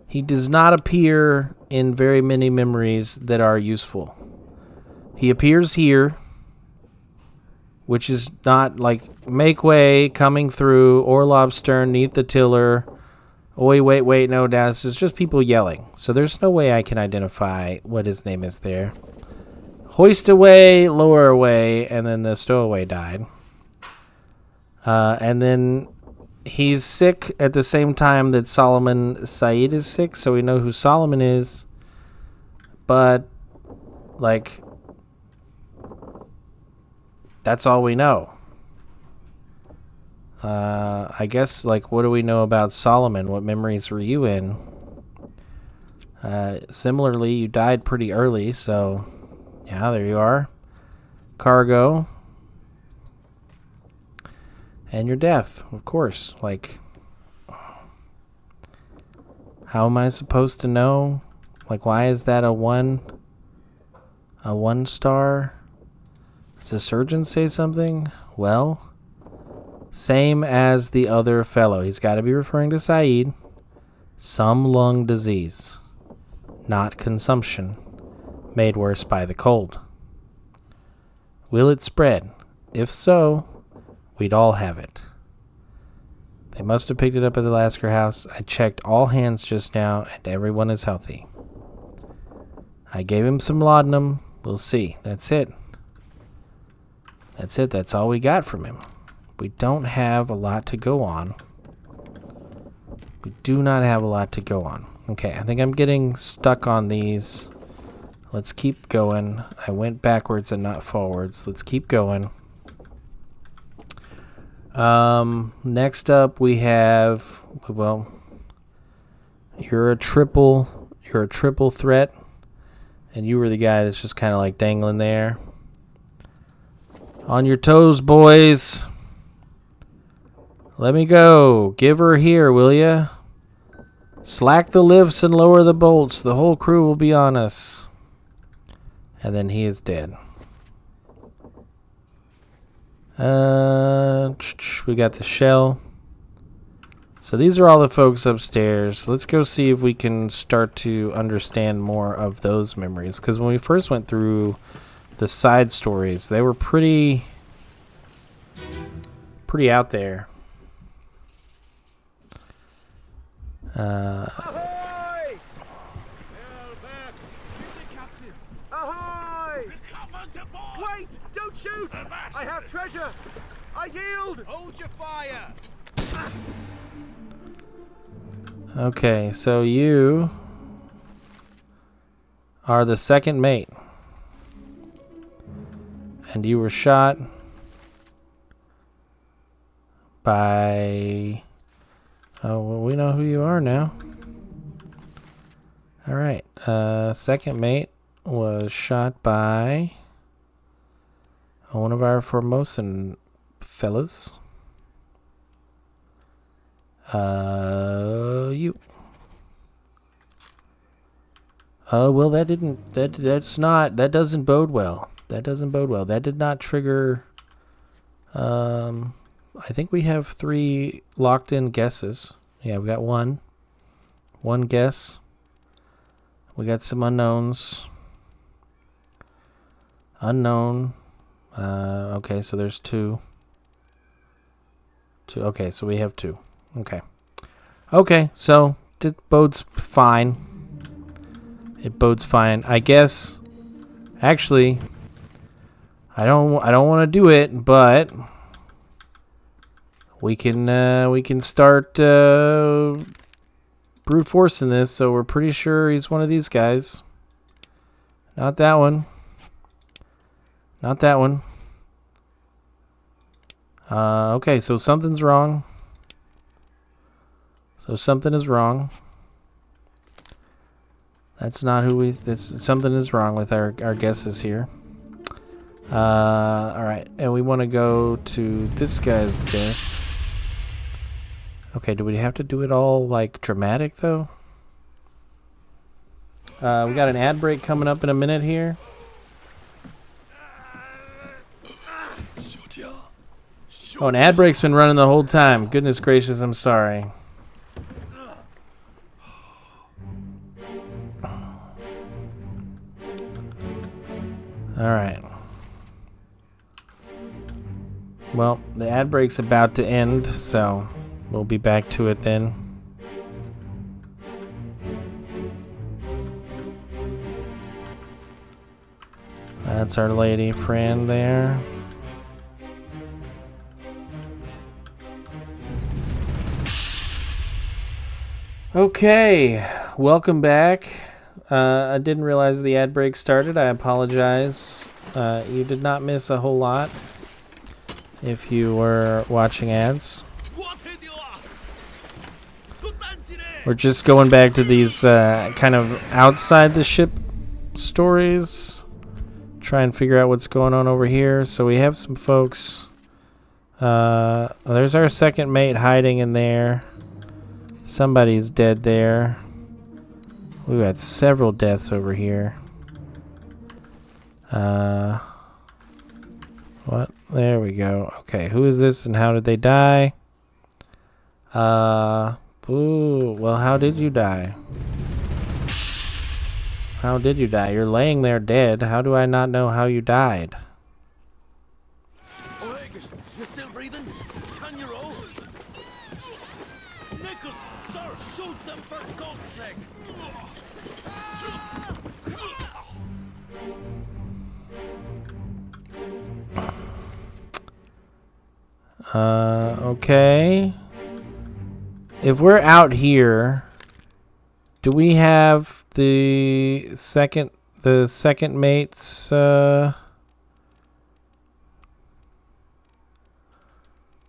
He does not appear in very many memories that are useful. He appears here, which is not like make way, coming through, Orlov stern, neath the tiller. Oi, wait, no, this is just people yelling. So there's no way I can identify what his name is there. Hoist away, lower away, and then the stowaway died. And then he's sick at the same time that Solomon Said is sick, so we know who Solomon is. But, like, that's all we know. I guess, like, what do we know about Solomon? What memories were you in? Similarly, you died pretty early, so, yeah, there you are. Cargo. And your death, of course. Like, how am I supposed to know? Like, why is that a 1 star? Does the surgeon say something? Well, same as the other fellow. He's got to be referring to Saeed. Some lung disease, not consumption, made worse by the cold. Will it spread? If so, we'd all have it. They must have picked it up at the Lasker house. I checked all hands just now, and everyone is healthy. I gave him some laudanum. We'll see. That's it. That's it. That's all we got from him. We don't have a lot to go on. We do not have a lot to go on. Okay, I think I'm getting stuck on these. Let's keep going. I went backwards and not forwards. Let's keep going. Next up we have, well, you're a triple threat, and you were the guy that's just kind of like dangling there. On your toes, boys. Let me go. Give her here, will ya? Slack the lifts and lower the bolts. The whole crew will be on us. And then he is dead. We got the shell. So these are all the folks upstairs. Let's go see if we can start to understand more of those memories. Because when we first went through the side stories, they were pretty out there. Ahoy! Ahoy! Wait! Don't shoot! I have treasure! I yield! Hold your fire! Okay, so you are the second mate. And you were shot by... Oh, well, we know who you are now. Alright, second mate was shot by one of our Formosan fellas. You. Well, that doesn't bode well. That doesn't bode well. That did not trigger, I think we have 3 locked in guesses. Yeah, we got one guess. We got some unknowns. Unknown. Okay, so there's 2. Okay, so we have 2. Okay. Okay, so it bodes fine. It bodes fine. I guess actually I don't want to do it, but we can start brute forcing this, so we're pretty sure he's one of these guys. Not that one. Not that one. Okay, so something's wrong. So something is wrong. That's not who we... something is wrong with our guesses here. Alright, and we want to go to this guy's death. Okay, do we have to do it all, like, dramatic, though? We got an ad break coming up in a minute here. Oh, an ad break's been running the whole time. Goodness gracious, I'm sorry. Alright. Well, the ad break's about to end, so we'll be back to it then. That's our lady friend there. Okay, welcome back. I didn't realize the ad break started. I apologize. You did not miss a whole lot if you were watching ads. We're just going back to these kind of outside the ship stories. Try and figure out what's going on over here. So we have some folks. There's our second mate hiding in there. Somebody's dead there. We've got several deaths over here. What? There we go. Okay, who is this and how did they die? Ooh, well, how did you die? How did you die? You're laying there dead. How do I not know how you died? All Okay. If we're out here, do we have the second mate's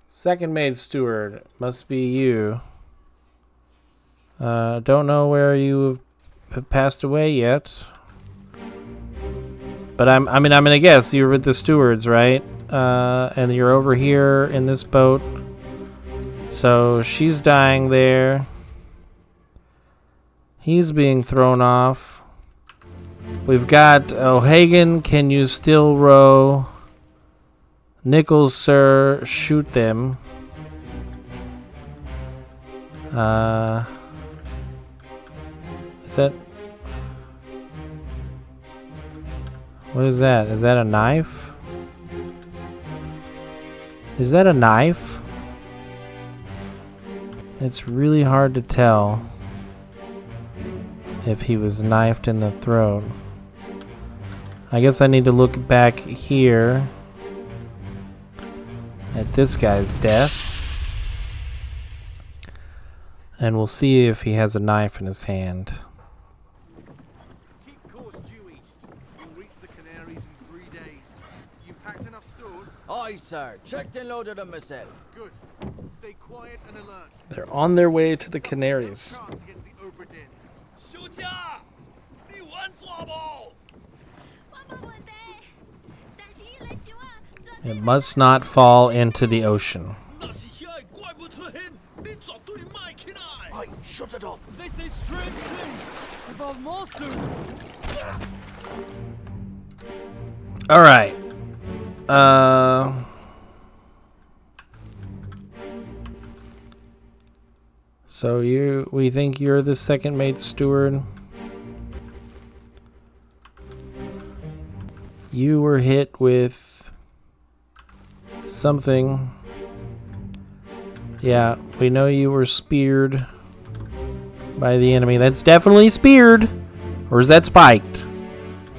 second mate steward? Must be you. Don't know where you have passed away yet. But I'm gonna guess you're with the stewards, right? And you're over here in this boat. So she's dying there. He's being thrown off. We've got O'Hagan, can you still row? Nichols, sir, shoot them. Is that... What is that? Is that a knife? Is that a knife? It's really hard to tell if he was knifed in the throat. I guess I need to look back here at this guy's death. And we'll see if he has a knife in his hand. Keep course due east. We'll reach the Canaries in 3 days. You packed enough stores? Aye, sir. Checked and loaded them myself. Good. Stay quiet and alert. They're on their way to the Canaries. Chance against the Obra Dinn. 休假，你完做不？ It must not fall into the ocean. 那是遐个怪物出现，你绝对卖起来。 Aye, shut it up. They say strange things about monsters. All right. So we think you're the second mate steward. You were hit with something. Yeah, we know you were speared by the enemy. That's definitely speared. Or is that spiked?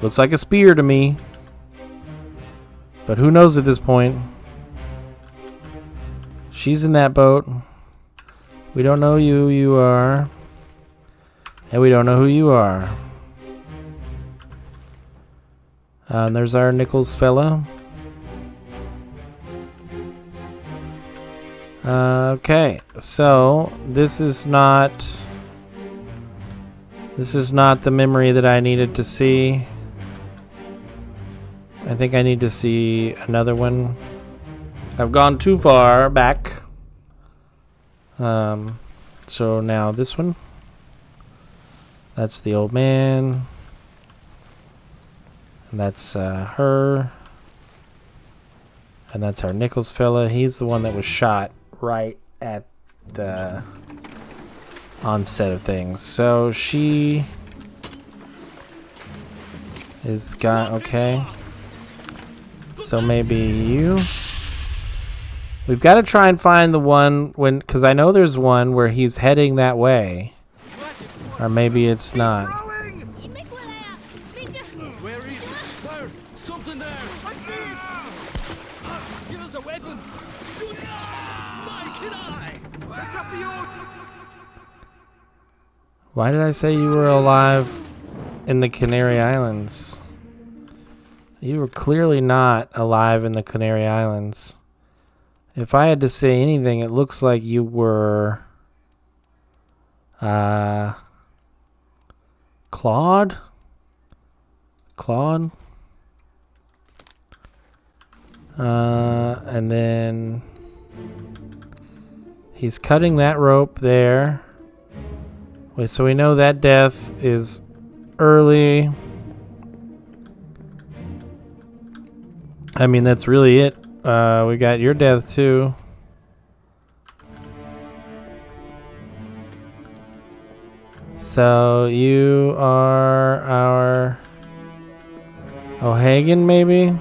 Looks like a spear to me. But who knows at this point? She's in that boat. We don't know who you are. And we don't know who you are. And there's our Nichols fella. Okay, so this is not the memory that I needed to see. I think I need to see another one. I've gone too far back. So now this one. That's the old man. And that's her. And that's our Nichols fella. He's the one that was shot right at the onset of things. So she is gone. Okay. So maybe you. We've got to try and find the one because I know there's one where he's heading that way. Or maybe it's not. Rowing! Where is it? There! Something there! I see! Give us a weapon! 休假，卖起来！ Back up the oar! Why did I say you were alive in the Canary Islands? You were clearly not alive in the Canary Islands. If I had to say anything, it looks like you were Claude? And then he's cutting that rope there. Wait, so we know that death is early. I mean, that's really it. We got your death too. So you are our O'Hagan, maybe?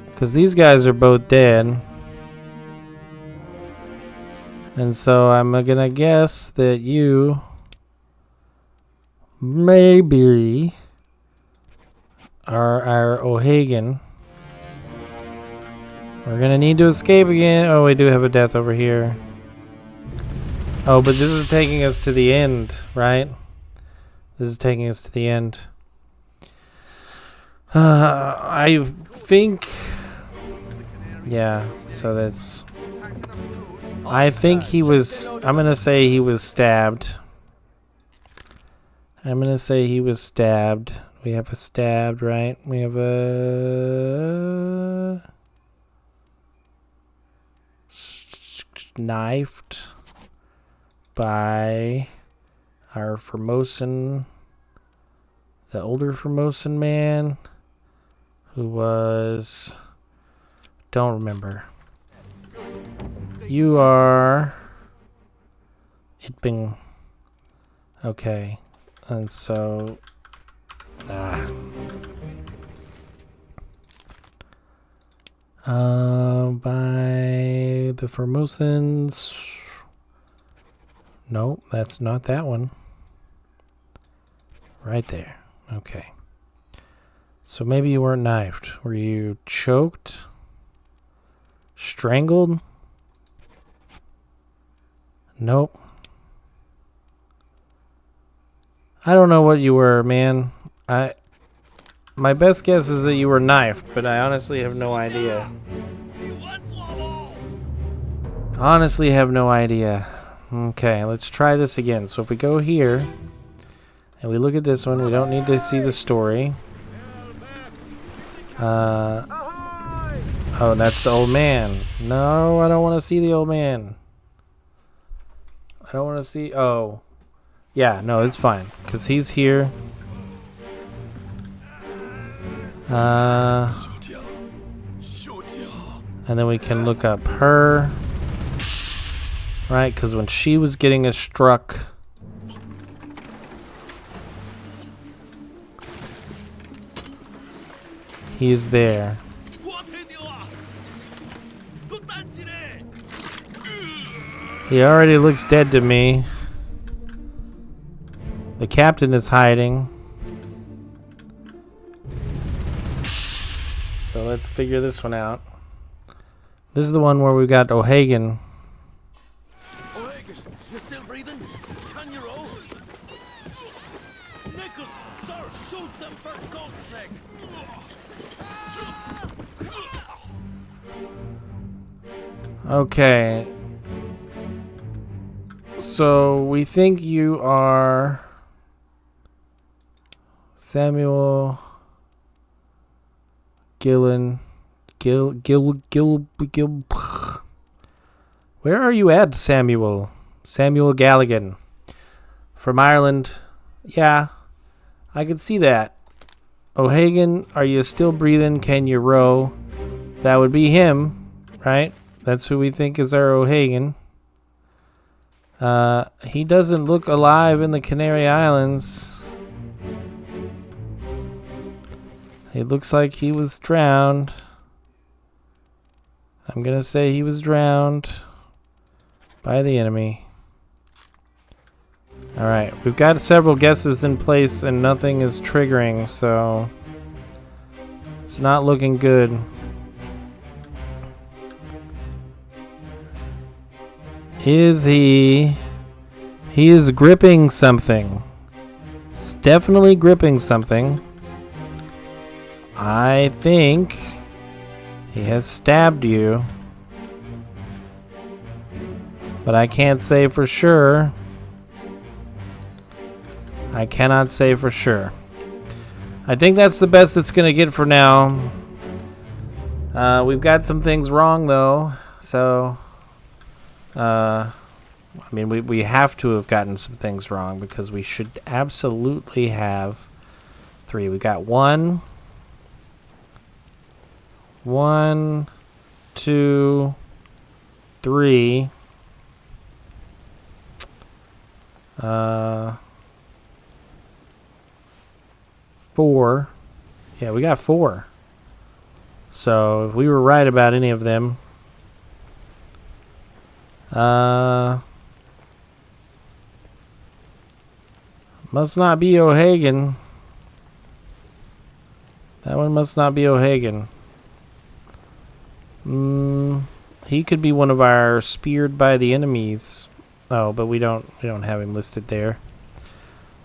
Because these guys are both dead. And so I'm gonna guess that you maybe are our O'Hagan. We're gonna need to escape again. Oh, we do have a death over here. Oh, but this is taking us to the end, right? This is taking us to the end. I think... Yeah, so that's... I think he was... I'm gonna say he was stabbed. I'm gonna say he was stabbed. We have a stabbed, right? We have a... knifed by our Formosan... the older Formosan man who was... don't remember. You are... Itbing. Okay. And so... by the Formosans... No, that's not that one. Right there. Okay. So maybe you weren't knifed. Were you choked? Strangled? Nope. I don't know what you were, man. My best guess is that you were knifed, but I honestly have no idea. Honestly have no idea. Okay, let's try this again. So if we go here and we look at this one, we don't need to see the story. Oh, that's the old man. No, I don't want to see the old man. I don't want to see... Oh. Yeah, no, it's fine. Because he's here. And then we can look up her. Right, because when she was getting struck... He's there. He already looks dead to me. The captain is hiding. So let's figure this one out. This is the one where we got O'Hagan. O'Hagan, you still breathing? Can you roll? Nichols, sir, shoot them for God's sake! Okay. So we think you are Samuel Gillen. Gil. Where are you at, Samuel? Samuel Galligan. From Ireland. Yeah, I could see that. O'Hagan, are you still breathing? Can you row? That would be him, right? That's who we think is our O'Hagan. He doesn't look alive in the Canary Islands. It looks like he was drowned. I'm gonna say he was drowned by the enemy. Alright, we've got several guesses in place and nothing is triggering, so it's not looking good. Is he... He is gripping something. It's definitely gripping something. I think he has stabbed you. But I can't say for sure. I cannot say for sure. I think that's the best it's going to get for now. We've got some things wrong, though. So... I mean, we have to have gotten some things wrong because we should absolutely have 3. We got 1, 2, 3. 4. Yeah, we got 4. So if we were right about any of them. Must not be O'Hagan. That one must not be O'Hagan. He could be one of our speared by the enemies. Oh, but we don't have him listed there.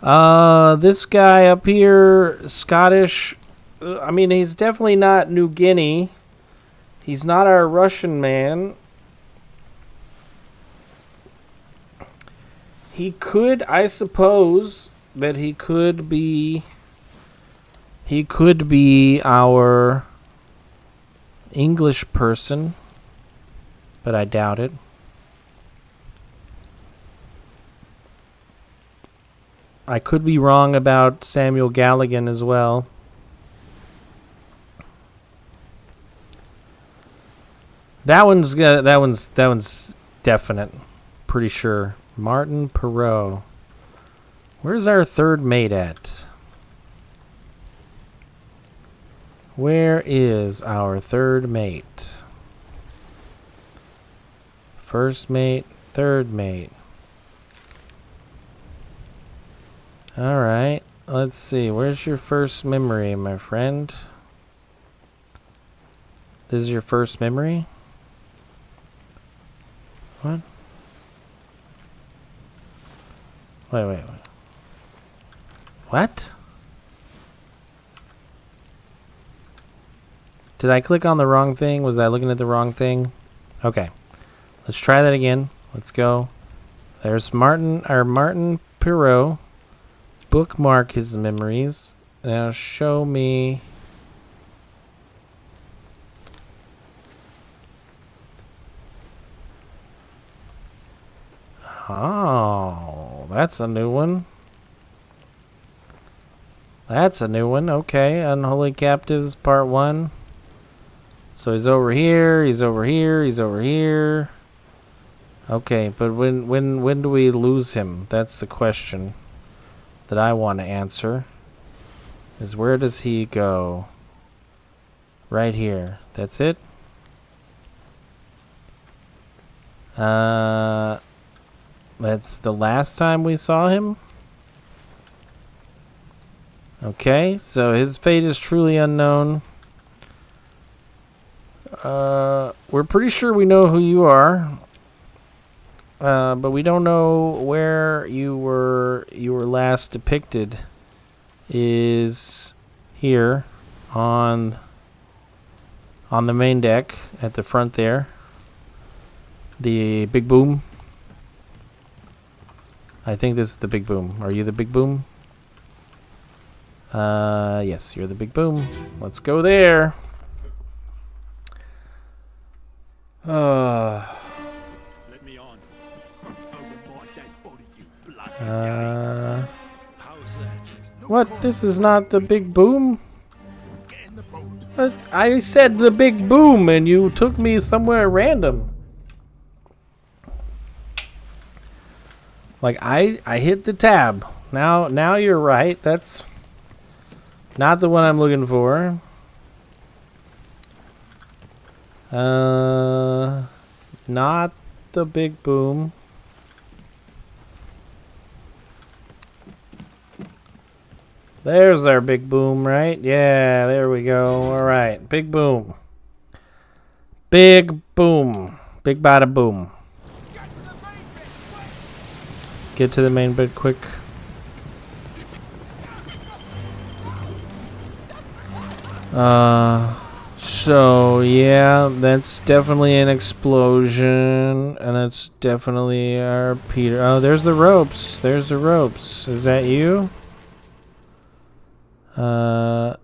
This guy up here, Scottish. I mean, he's definitely not New Guinea. He's not our Russian man. He could, I suppose, that he could be our English person, but I doubt it. I could be wrong about Samuel Galligan as well. That one's definite. Pretty sure. Martin Perot. Where's our third mate at? Where is our third mate? First mate, third mate. Alright, let's see. Where's your first memory, my friend? This is your first memory? What? Wait. What? Did I click on the wrong thing? Was I looking at the wrong thing? Okay. Let's try that again. Let's go. There's Martin Perot. Bookmark his memories. Now show me. Oh, that's a new one. That's a new one. Okay, Unholy Captives Part 1. So he's over here, he's over here, he's over here. Okay, but when do we lose him? That's the question that I want to answer. Is where does he go? Right here. That's it? That's the last time we saw him? Okay, so his fate is truly unknown. We're pretty sure we know who you are. But we don't know where you were last depicted. Is here on the main deck at the front there. The big boom. I think this is the big boom. Are you the big boom? Yes, you're the big boom. Let's go there. Let me on. Over my dead body, you bloody How's that? What? This is not the big boom? I said the big boom and you took me somewhere random. Like I hit the tab. Now you're right. That's not the one I'm looking for. Not the big boom. There's our big boom, right? Yeah, there we go. All right, big boom. Big boom. Big bada boom. Get to the main bit quick. So yeah, that's definitely an explosion, and that's definitely our Peter. Oh, there's the ropes. There's the ropes. Is that you?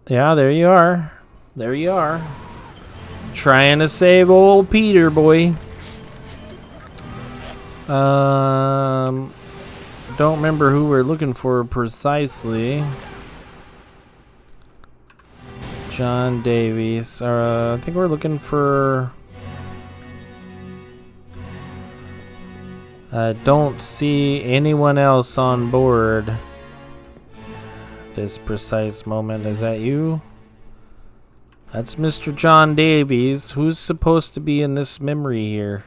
Yeah, there you are. There you are. Trying to save old Peter, boy. Don't remember who we're looking for precisely. John Davies. I think we're looking for... don't see anyone else on board this precise moment. Is that you? That's Mr. John Davies. Who's supposed to be in this memory here?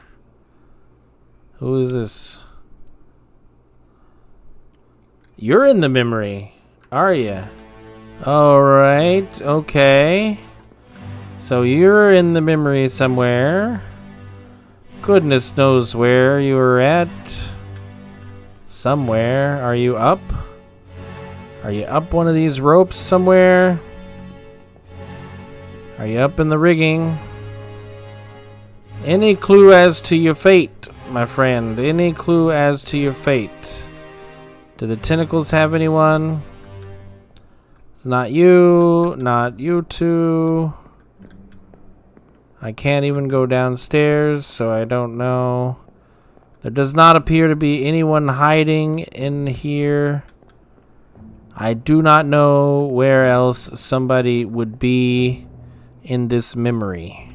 Who is this? You're in the memory, are you? Alright, okay. So you're in the memory somewhere. Goodness knows where you were at. Somewhere. Are you up? Are you up one of these ropes somewhere? Are you up in the rigging? Any clue as to your fate, my friend? Any clue as to your fate? Do the tentacles have anyone? It's not you. Not you two. I can't even go downstairs, so I don't know. There does not appear to be anyone hiding in here. I do not know where else somebody would be in this memory.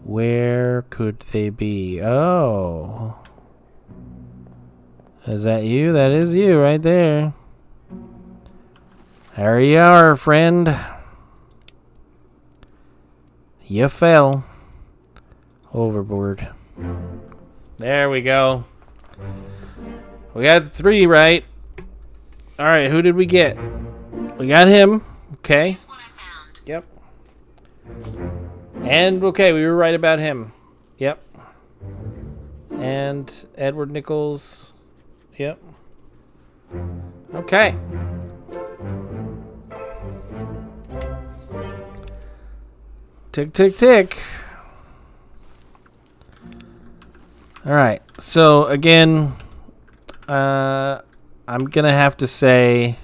Where could they be? Oh. Is that you? That is you right there. There you are, friend. You fell overboard. There we go. We got 3 right. All right, who did we get? We got him. Okay. Here's what I found. Yep. And okay, we were right about him. Yep. And Edward Nichols. Yep. Okay. Tick, tick, tick. All right. So again, I'm gonna have to say.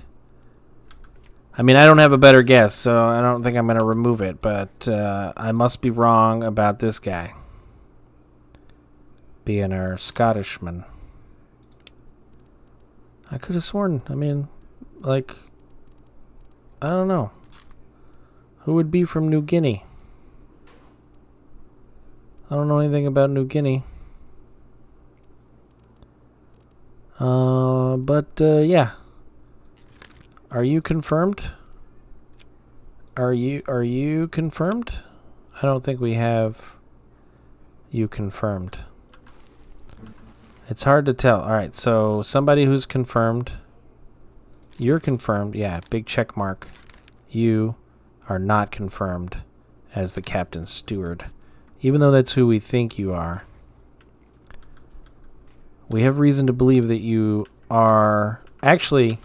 I mean, I don't have a better guess, so I don't think I'm gonna remove it. But I must be wrong about this guy being our Scottishman. I could have sworn. I mean, like, I don't know. Who would be from New Guinea? I don't know anything about New Guinea. Yeah. Are you confirmed? Are you confirmed? I don't think we have you confirmed. It's hard to tell. All right, so somebody who's confirmed. You're confirmed. Yeah, big check mark. You are not confirmed as the captain's steward, even though that's who we think you are. We have reason to believe that you are... Actually,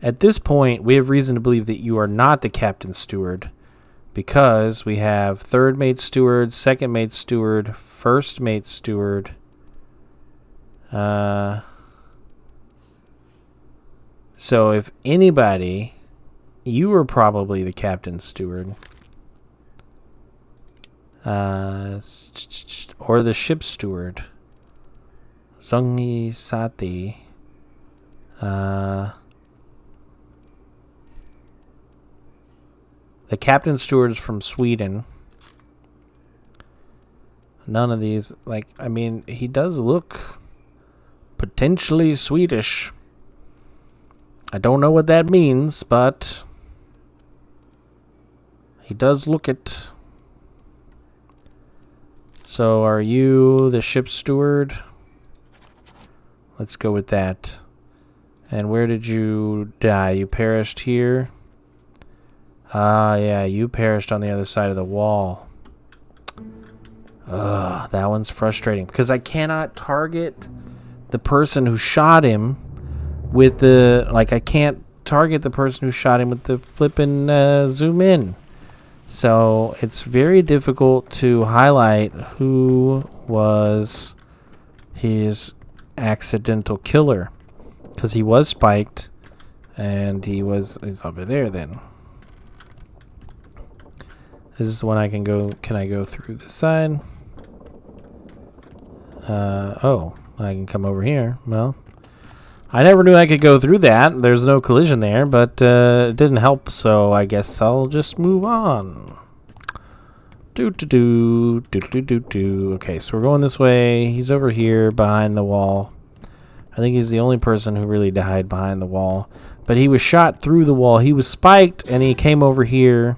at this point, we have reason to believe that you are not the captain's steward because we have third mate steward, second mate steward, first mate steward. So if anybody, you were probably the captain's steward. Or the ship's steward. Zungi Sati. The captain's steward is from Sweden. None of these, like, I mean, he does look potentially Swedish. I don't know what that means, but he does look it. So are you the ship's steward? Let's go with that. And where did you die? You perished here? Ah, yeah, you perished on the other side of the wall. Ugh, that one's frustrating because I cannot target the person who shot him with the... Like, I can't target the person who shot him with the flippin' zoom in. So it's very difficult to highlight who was his accidental killer because he was spiked and he's over there then. This is when I can go. Can I go through this side? Oh, I can come over here. Well, I never knew I could go through that. There's no collision there, but it didn't help, so I guess I'll just move on. Okay, so we're going this way. He's over here behind the wall. I think he's the only person who really died behind the wall. But he was shot through the wall. He was spiked, and he came over here.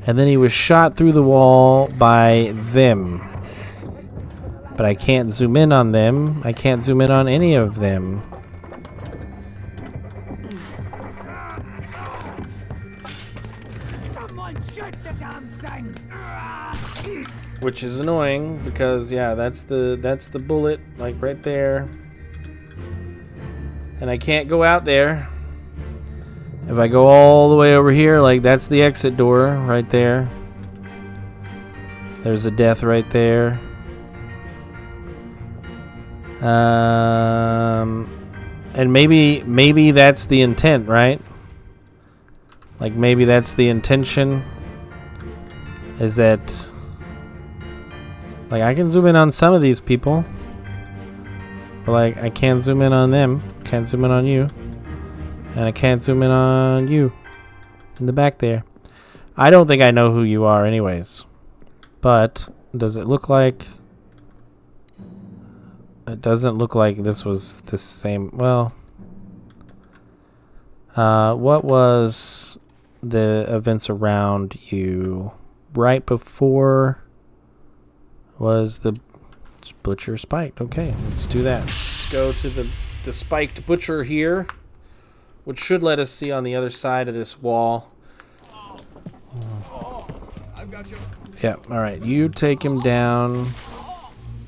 And then he was shot through the wall by them. But I can't zoom in on them. I can't zoom in on any of them. Which is annoying because yeah, that's the bullet like right there. And I can't go out there. If I go all the way over here, like that's the exit door right there. There's a death right there. And maybe that's the intent, right? Like maybe that's the intention. Is that like I can zoom in on some of these people, but like I can't zoom in on them. Can't zoom in on you, and I can't zoom in on you in the back there. I don't think I know who you are, anyways. But does it look like? It doesn't look like this was the same. Well, what was the events around you right before? Was the butcher spiked? Okay, let's do that. Let's go to the spiked butcher here, which should let us see on the other side of this wall. I've got you. Yeah, all right. You take him down.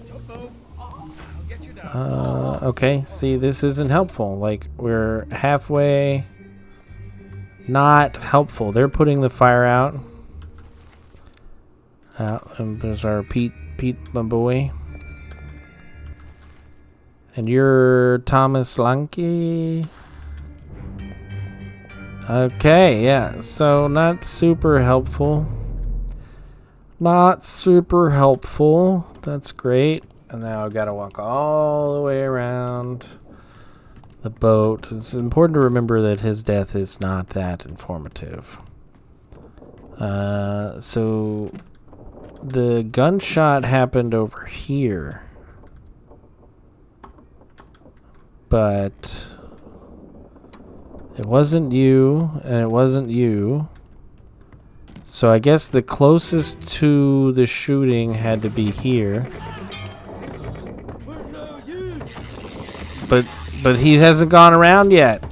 Don't move. I'll get you down. Okay, see, this isn't helpful. Like, we're halfway not helpful. They're putting the fire out. And there's our Pete, my boy. And you're Thomas Lanke. Okay, yeah, so not super helpful. Not super helpful. That's great. And now I've got to walk all the way around the boat. It's important to remember that his death is not that informative. So the gunshot happened over here. But it wasn't you, and it wasn't you. So I guess the closest to the shooting had to be here. But he hasn't gone around yet.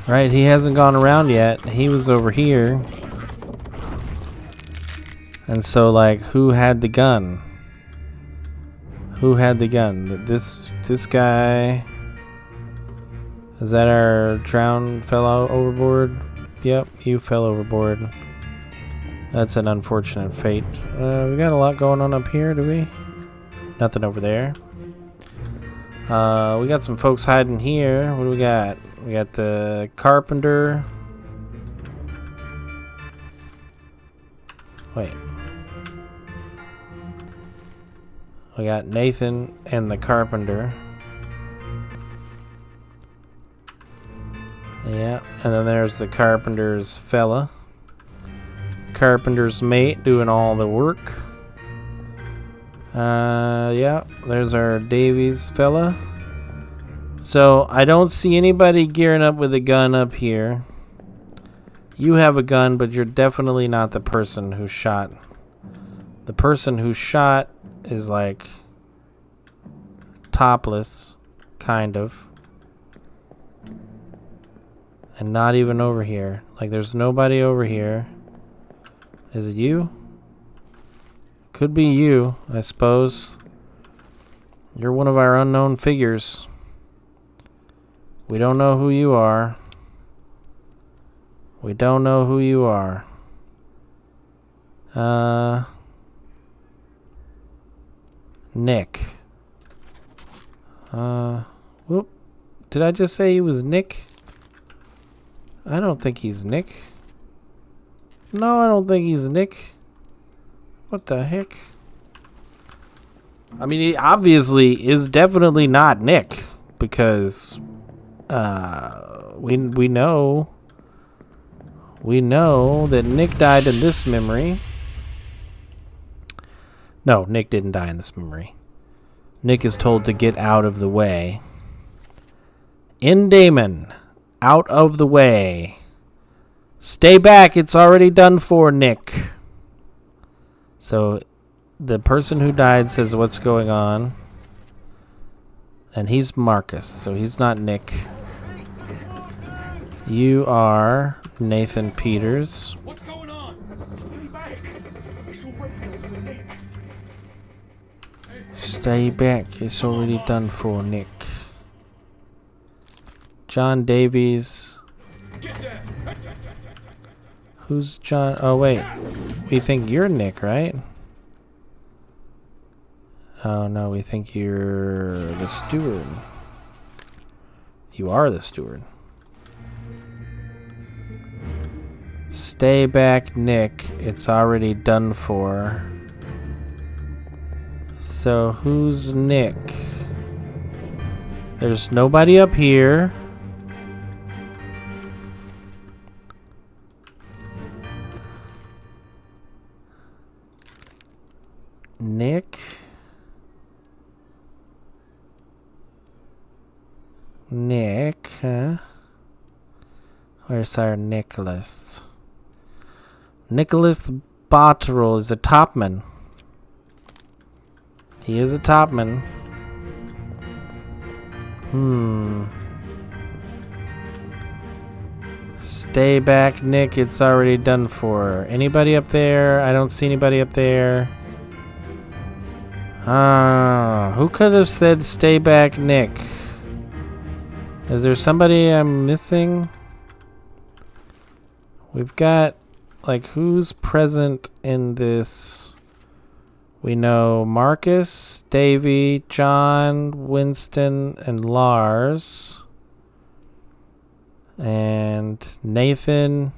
Right, he hasn't gone around yet. He was over here. And so, like, who had the gun? Who had the gun? This guy. Is that our drowned fellow overboard? Yep, you fell overboard. That's an unfortunate fate. We got a lot going on up here, do we? Nothing over there. We got some folks hiding here. What do we got? We got the carpenter. Wait. We got Nathan and the carpenter. Yeah, and then there's the carpenter's fella. Carpenter's mate doing all the work. Yeah, there's our Davies fella. So, I don't see anybody gearing up with a gun up here. You have a gun, but you're definitely not the person who shot. The person who shot is like topless, kind of. And not even over here. Like, there's nobody over here. Is it you? Could be you, I suppose. You're one of our unknown figures. We don't know who you are. We don't know who you are. Nick. Whoop. Did I just say he was Nick? I don't think he's Nick. No, I don't think he's Nick. What the heck? I mean, he obviously is definitely not Nick, because we know that Nick died in this memory. No, Nick didn't die in this memory. Nick is told to get out of the way. In Damon, out of the way. Stay back, it's already done for, Nick. So, the person who died says what's going on. And he's Marcus, so he's not Nick. You are Nathan Peters. What's going on? Stay back. It's already done for Nick. Stay back. It's already done for Nick. John Davies. Get down. Who's John? Oh, wait. We think you're Nick, right? Oh, no. We think you're the steward. You are the steward. Stay back, Nick. It's already done for. So, who's Nick? There's nobody up here. Nick? Nick, huh? Where's our Nicholas? Nicholas Bottrell is a topman. He is a topman. Stay back, Nick. It's already done for. Anybody up there? I don't see anybody up there. Who could have said stay back, Nick? Is there somebody I'm missing? We've got, like, who's present in this? We know Marcus, Davey, John, Winston, and Lars. And Nathan.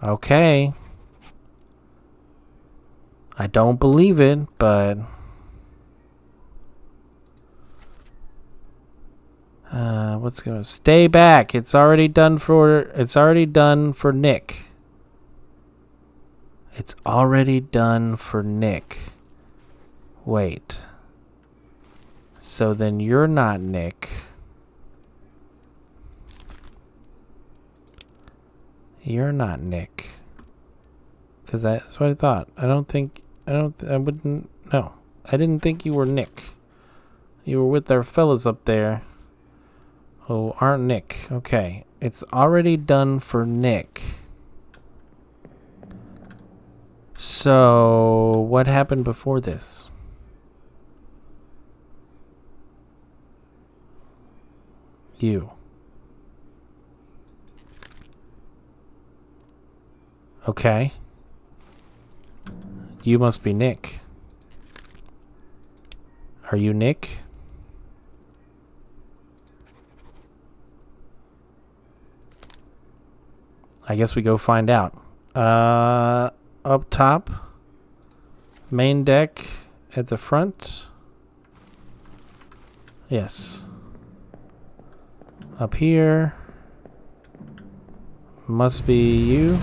Okay. I don't believe it, but... what's going to stay back? It's already done for Nick. It's already done for Nick. Wait. So then you're not Nick. You're not Nick. Cuz that's what I thought. I wouldn't no. I didn't think you were Nick. You were with our fellas up there. Oh, aren't Nick. Okay. It's already done for Nick. So, what happened before this? You. Okay. You must be Nick. Are you Nick? I guess we go find out. Up top. Main deck at the front. Yes. Up here. Must be you.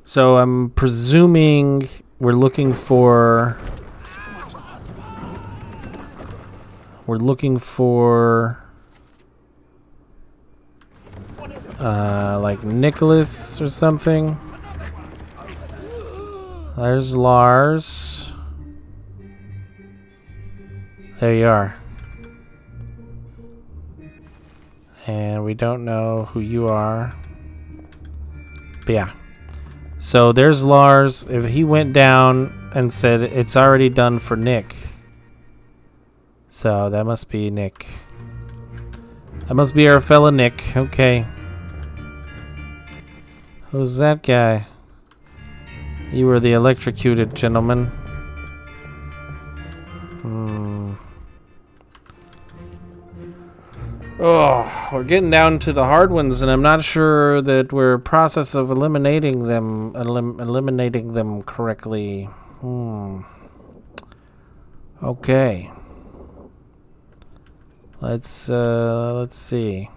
So I'm presuming we're looking for... like Nicholas or something. There's Lars. There you are. And we don't know who you are. But yeah. So there's Lars. If he went down and said it's already done for Nick. So that must be Nick. That must be our fella Nick. Okay. Who's that guy? You were the electrocuted gentleman. Oh, we're getting down to the hard ones, and I'm not sure that we're in process of eliminating them correctly. Okay. Let's see.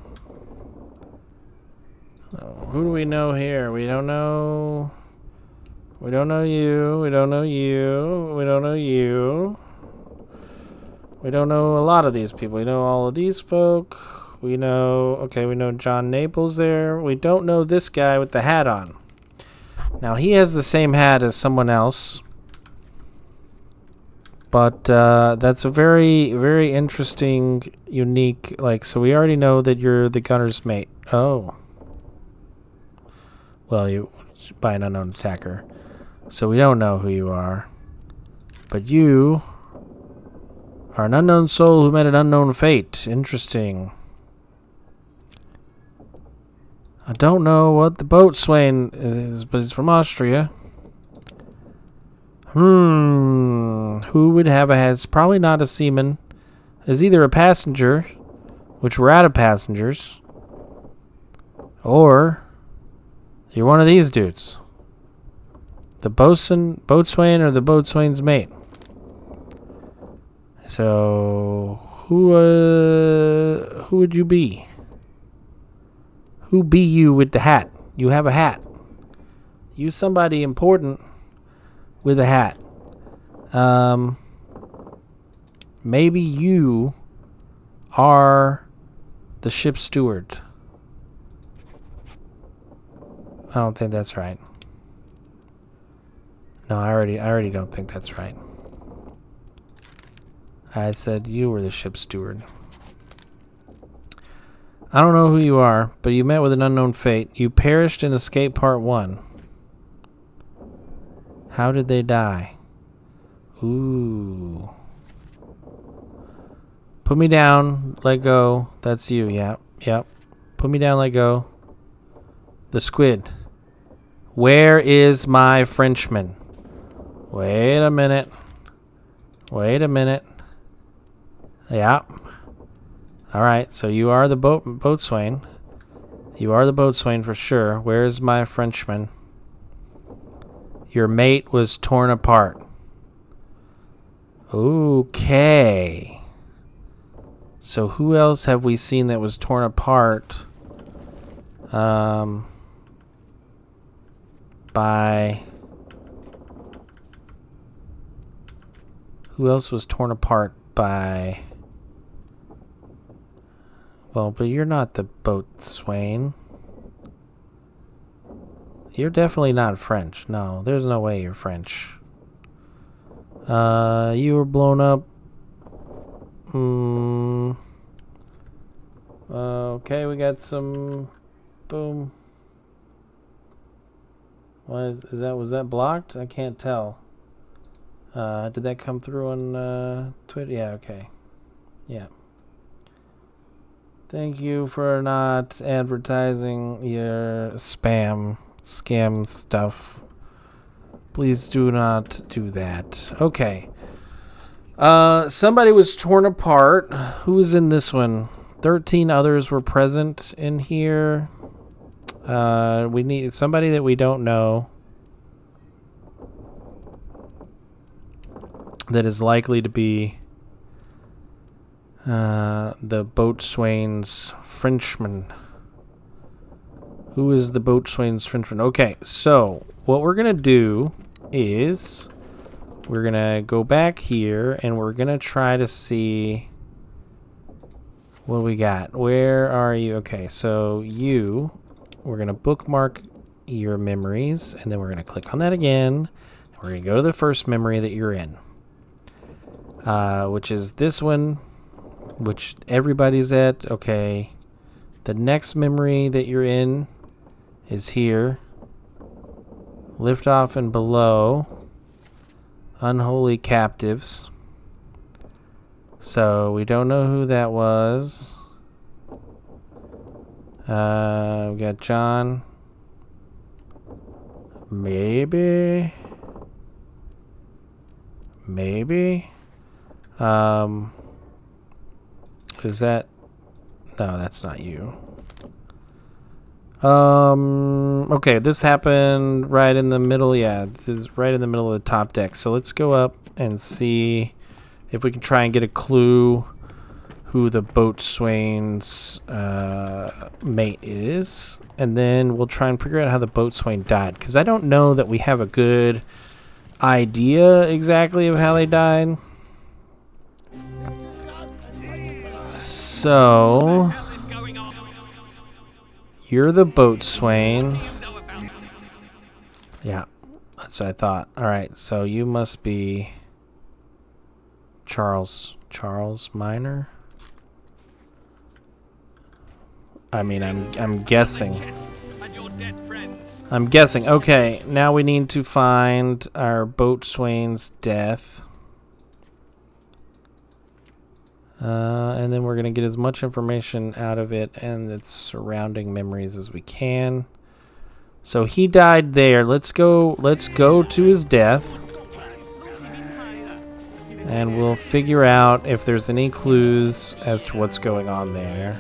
Who do we know here? We don't know. We don't know you. We don't know you. We don't know you. We don't know a lot of these people. We know all of these folk. We know... Okay, we know John Naples there. We don't know this guy with the hat on. Now, he has the same hat as someone else. But that's a very, very interesting, unique, like, so we already know that you're the gunner's mate. Oh. Well, you, by an unknown attacker. So we don't know who you are. But you are an unknown soul who met an unknown fate. Interesting. I don't know what the boatswain is, but he's from Austria. Who would have a hat? It's probably not a seaman. Is either a passenger, which we're out of passengers, or you're one of these dudes. The boatswain, or the boatswain's mate. So, who would you be? Who be you with the hat? You have a hat. You somebody important with a hat. Maybe you are the ship's steward. I don't think that's right. No, I already don't think that's right. I said you were the ship's steward. I don't know who you are, but you met with an unknown fate. You perished in Escape Part 1. How did they die? Ooh. Put me down, let go. That's you, yep. Put me down, let go. The squid. Where is my Frenchman? Wait a minute. Yeah. Alright, so you are the boatswain. You are the boatswain for sure. Where's my Frenchman? Your mate was torn apart. Okay. So who else have we seen that was torn apart? By... Who else was torn apart by... Well, but you're not the boatswain. You're definitely not French. No, there's no way you're French. You were blown up. Okay, we got some... Boom. Was that blocked? I can't tell. Did that come through on Twitter? Yeah, okay. Yeah. Thank you for not advertising your scam stuff. Please do not do that. Okay. Somebody was torn apart. Who was in this one? 13 others were present in here. We need somebody that we don't know that is likely to be the boatswain's Frenchman. Who is the boatswain's Frenchman? Okay, so what we're going to do is we're going to go back here and we're going to try to see what we got. Where are you? Okay, so we're going to bookmark your memories and then we're going to click on that again. We're going to go to the first memory that you're in, which is this one, which everybody's at. Okay, the next memory that you're in is here. Lift off and below. Unholy captives. So we don't know who that was. We got John. Maybe. Is that... No, that's not you. Okay, this happened right in the middle. Yeah, this is right in the middle of the top deck. So let's go up and see if we can try and get a clue who the boatswain's mate is. And then we'll try and figure out how the boatswain died. Because I don't know that we have a good idea exactly of how they died. So... You're the boatswain. Yeah, that's what I thought. Alright, so you must be... Charles Minor? I mean, I'm guessing. And your dead friends. I'm guessing. Okay, now we need to find our boatswain's death. And then we're going to get as much information out of it and its surrounding memories as we can. So he died there. Let's go to his death. And we'll figure out if there's any clues as to what's going on there.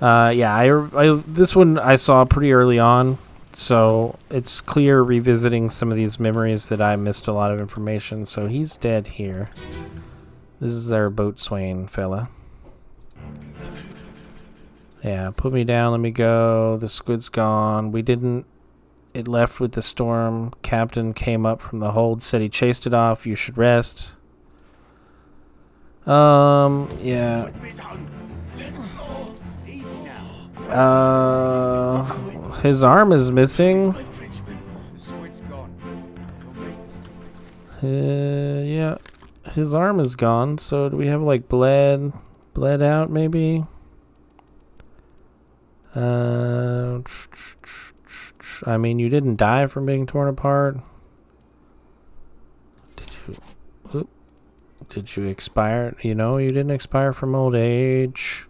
Yeah, this one I saw pretty early on, so it's clear revisiting some of these memories that I missed a lot of information. So he's dead here. This is our boatswain fella. Yeah, put me down, let me go. The squid's gone. It left with the storm. Captain came up from the hold, said he chased it off. You should rest. Yeah. His arm is missing. Yeah, his arm is gone. So do we have like bled out maybe? I mean, you didn't die from being torn apart. Did you expire? You know, you didn't expire from old age.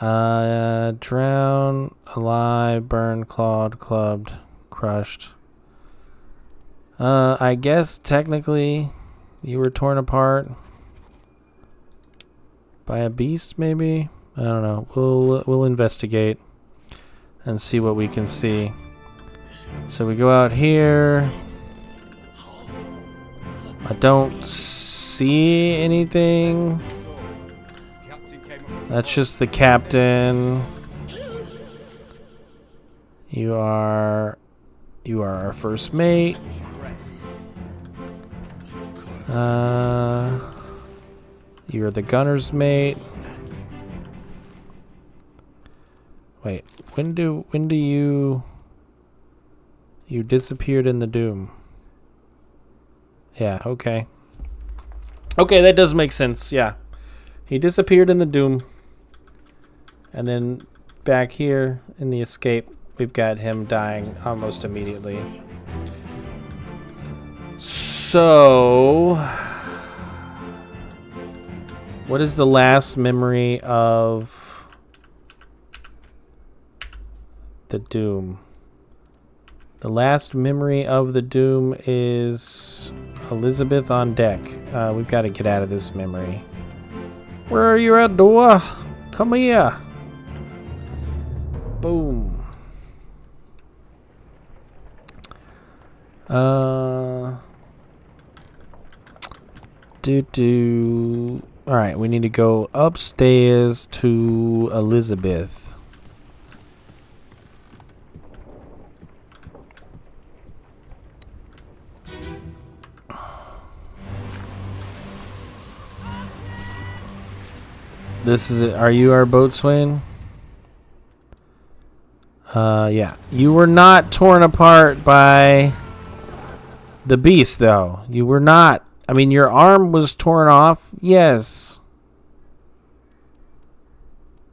Drown, alive, burned, clawed, clubbed, crushed. I guess technically you were torn apart by a beast, maybe? I don't know. We'll investigate and see what we can see. So we go out here. I don't see anything. That's just the captain. You are our first mate. You're the gunner's mate. Wait, when do you disappeared in the Doom? Yeah, okay. Okay, that does make sense. Yeah. He disappeared in the Doom. And then back here in the escape, we've got him dying almost immediately. So, what is the last memory of the Doom? The last memory of the Doom is Elizabeth on deck. We've got to get out of this memory. Where are you at, Dora? Come here. Boom. Alright, we need to go upstairs to Elizabeth. This is it. Are you our boatswain? Yeah. You were not torn apart by the beast, though. You were not. I mean, your arm was torn off, yes.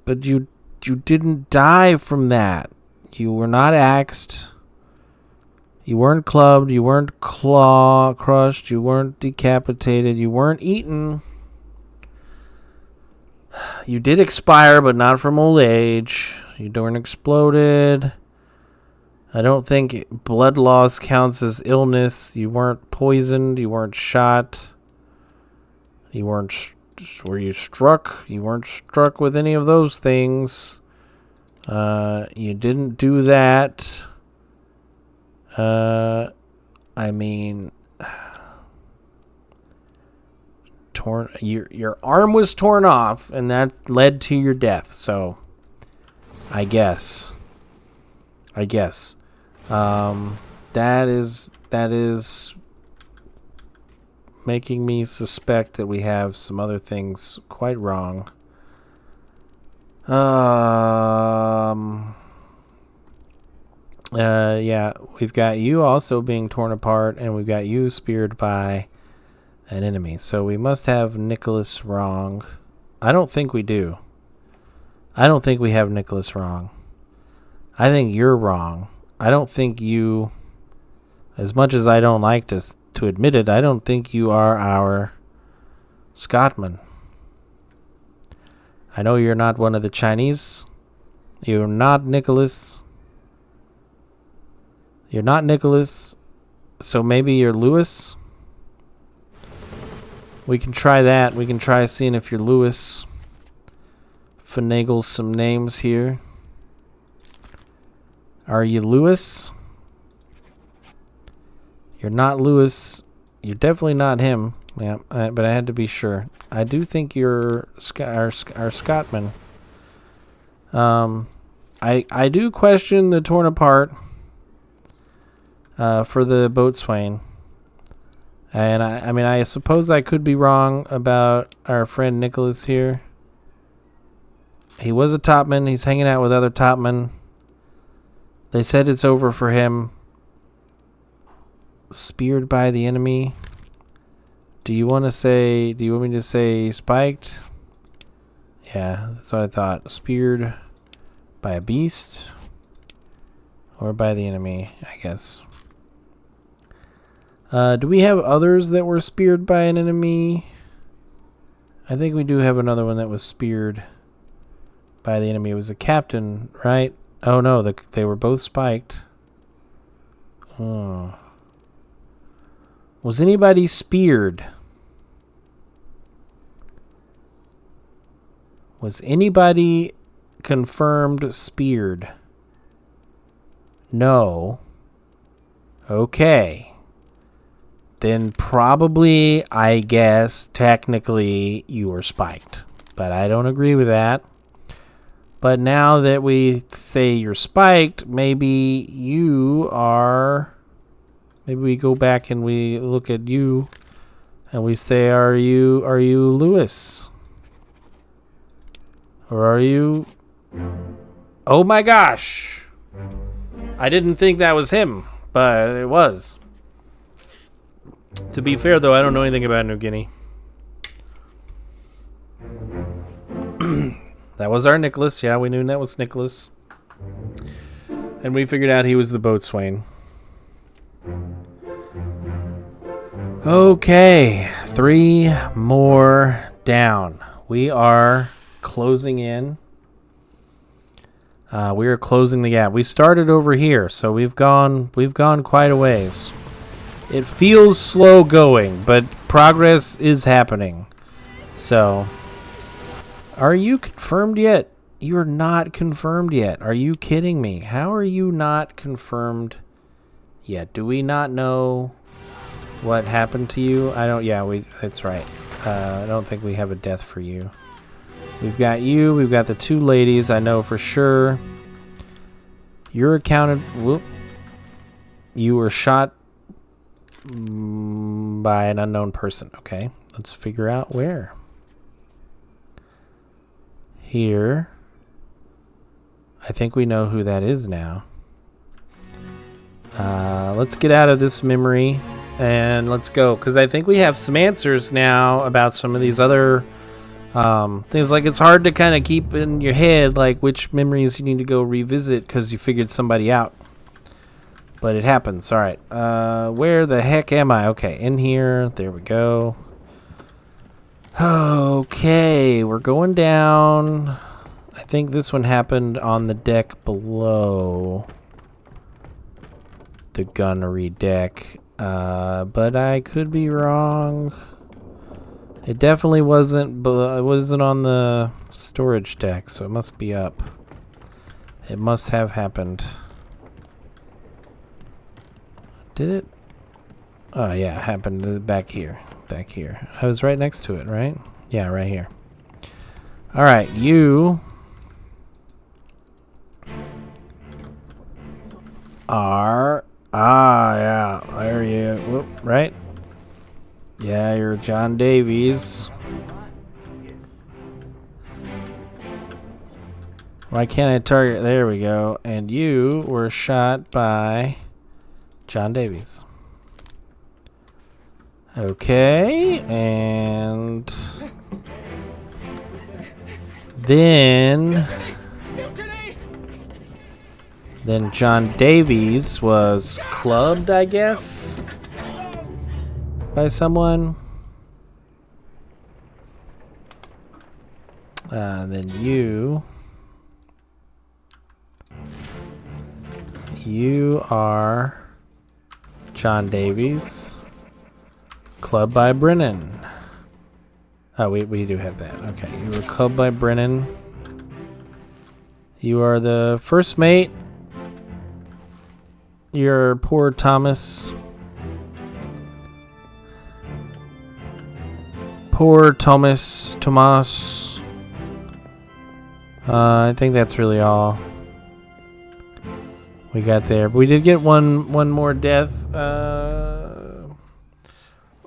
But you didn't die from that. You were not axed. You weren't clubbed. You weren't crushed. You weren't decapitated. You weren't eaten. You did expire, but not from old age. You weren't exploded. I don't think blood loss counts as illness. You weren't poisoned. You weren't shot. You weren't... Were you struck? You weren't struck with any of those things. You didn't do that. I mean... Your arm was torn off, and that led to your death. So, I guess. That is making me suspect that we have some other things quite wrong. Yeah, we've got you also being torn apart, and we've got you speared by an enemy. So we must have Nicholas wrong. I don't think we do. I don't think we have Nicholas wrong. I think you're wrong. I don't think you, as much as I don't like to admit it, I don't think you are our Scotsman. I know you're not one of the Chinese. You're not Nicholas. You're not Nicholas. So maybe you're Lewis. We can try that. We can try seeing if you're Lewis. Finagle some names here. Are you Lewis? You're not Lewis. You're definitely not him. Yeah, but I had to be sure. I do think you're our Scotsman. I do question the torn apart for the boatswain. And I mean, I suppose I could be wrong about our friend Nicholas here. He was a topman. He's hanging out with other topmen. They said it's over for him. Speared by the enemy. Do you want me to say spiked? Yeah, that's what I thought. Speared by a beast or by the enemy, I guess. Do we have others that were speared by an enemy? I think we do have another one that was speared by the enemy. It was a captain, right? Oh no, they were both spiked. Was anybody speared? Was anybody confirmed speared? No. Okay. Then probably, I guess, technically, you were spiked. But I don't agree with that. But now that we say you're spiked, maybe you are... Maybe we go back and we look at you and we say, are you Lewis? Or are you... Oh my gosh! I didn't think that was him, but it was. To be fair, though, I don't know anything about New Guinea. That was our Nicholas. Yeah, we knew that was Nicholas. And we figured out he was the boatswain. Okay, 3 more down. We are closing in. We are closing the gap. We started over here, so we've gone quite a ways. It feels slow going, but progress is happening. So, are you confirmed yet? You're not confirmed yet. Are you kidding me? How are you not confirmed yet? Do we not know what happened to you? That's right. I don't think we have a death for you. We've got you. We've got the 2 ladies. I know for sure. You're accounted. Whoop. You were shot by an unknown person. Okay. Let's figure out where. Here. I think we know who that is now. Let's get out of this memory and let's go. Because I think we have some answers now about some of these other things. Like, it's hard to kind of keep in your head like which memories you need to go revisit because you figured somebody out. But it happens. All right. Where the heck am I? Okay, in here. There we go. Okay, we're going down. I think this one happened on the deck below the gunnery deck. But I could be wrong. It definitely wasn't. It wasn't on the storage deck, so it must be up. It must have happened. Did it? Oh yeah, it happened back here. Back here. I was right next to it, right? Yeah, right here. All right, you are. Yeah. There you. Whoop, right? Yeah, you're John Davies. Why can't I target? There we go. And you were shot by John Davies. Okay, and then John Davies was clubbed, I guess, by someone. Then you are John Davies, clubbed by Brennan. Oh, we do have that. Okay, you were clubbed by Brennan. You are the first mate. You're poor Thomas. Poor Tomas. I think that's really all we got there. But we did get one more death.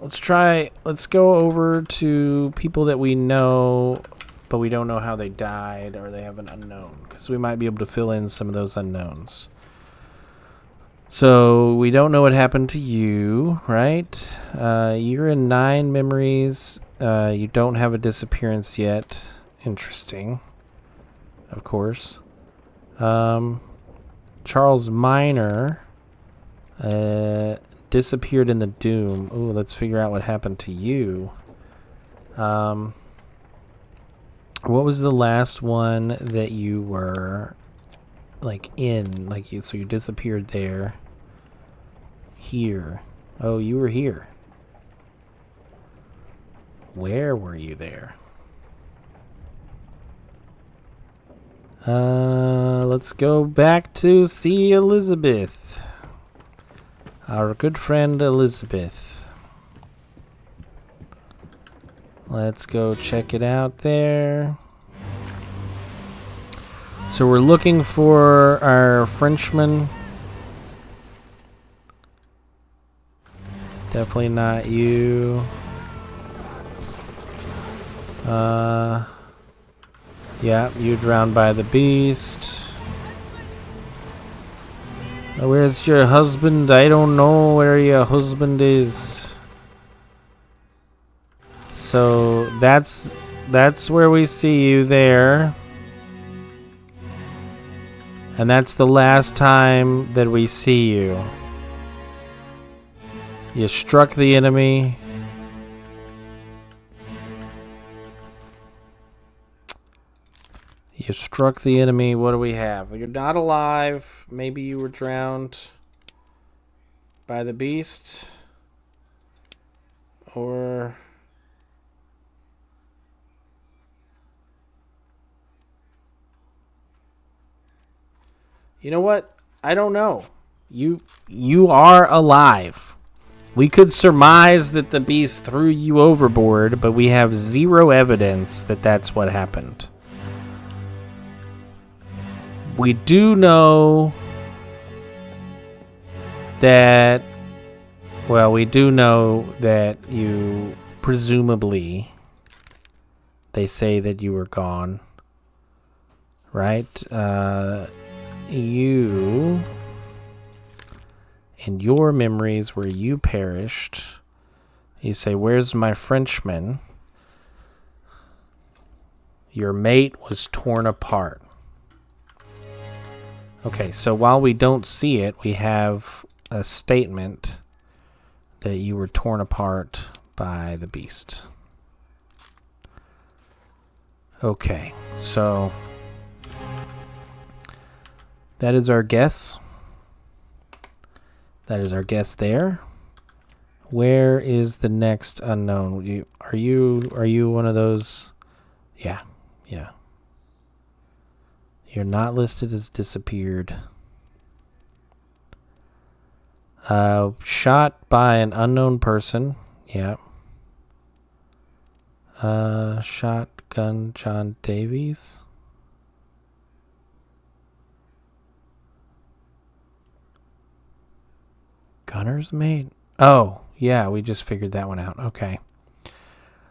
Let's go over to people that we know, but we don't know how they died, or they have an unknown, because we might be able to fill in some of those unknowns. So we don't know what happened to you, right? You're in 9 memories. You don't have a disappearance yet. Interesting. Of course. Charles Minor disappeared in the Doom. Ooh, let's figure out what happened to you. What was the last one that you were in? So you disappeared there. Here. Oh, you were here. Where were you there? Let's go back to see Elizabeth. Our good friend Elizabeth. Let's go check it out there. So we're looking for our Frenchman. Definitely not you. Yeah, you drowned by the beast. Where's your husband? I don't know where your husband is. So that's where we see you there. And that's the last time that we see you. You struck the enemy. You struck the enemy. What do we have? You're not alive. Maybe you were drowned by the beast. Or... you know what? I don't know. You are alive. We could surmise that the beast threw you overboard, but we have zero evidence that that's what happened. We do know that... well, we do know that you presumably... they say that you were gone. Right? You... in your memories where you perished, you say, "Where's my Frenchman?" Your mate was torn apart. Okay, so while we don't see it, we have a statement that you were torn apart by the beast. Okay, so that is our guess. That is our guess there. Where is the next unknown? Are you one of those? Yeah. You're not listed as disappeared. Shot by an unknown person. Yeah. Shotgun John Davies. Gunner's mate? Oh, yeah, we just figured that one out. Okay.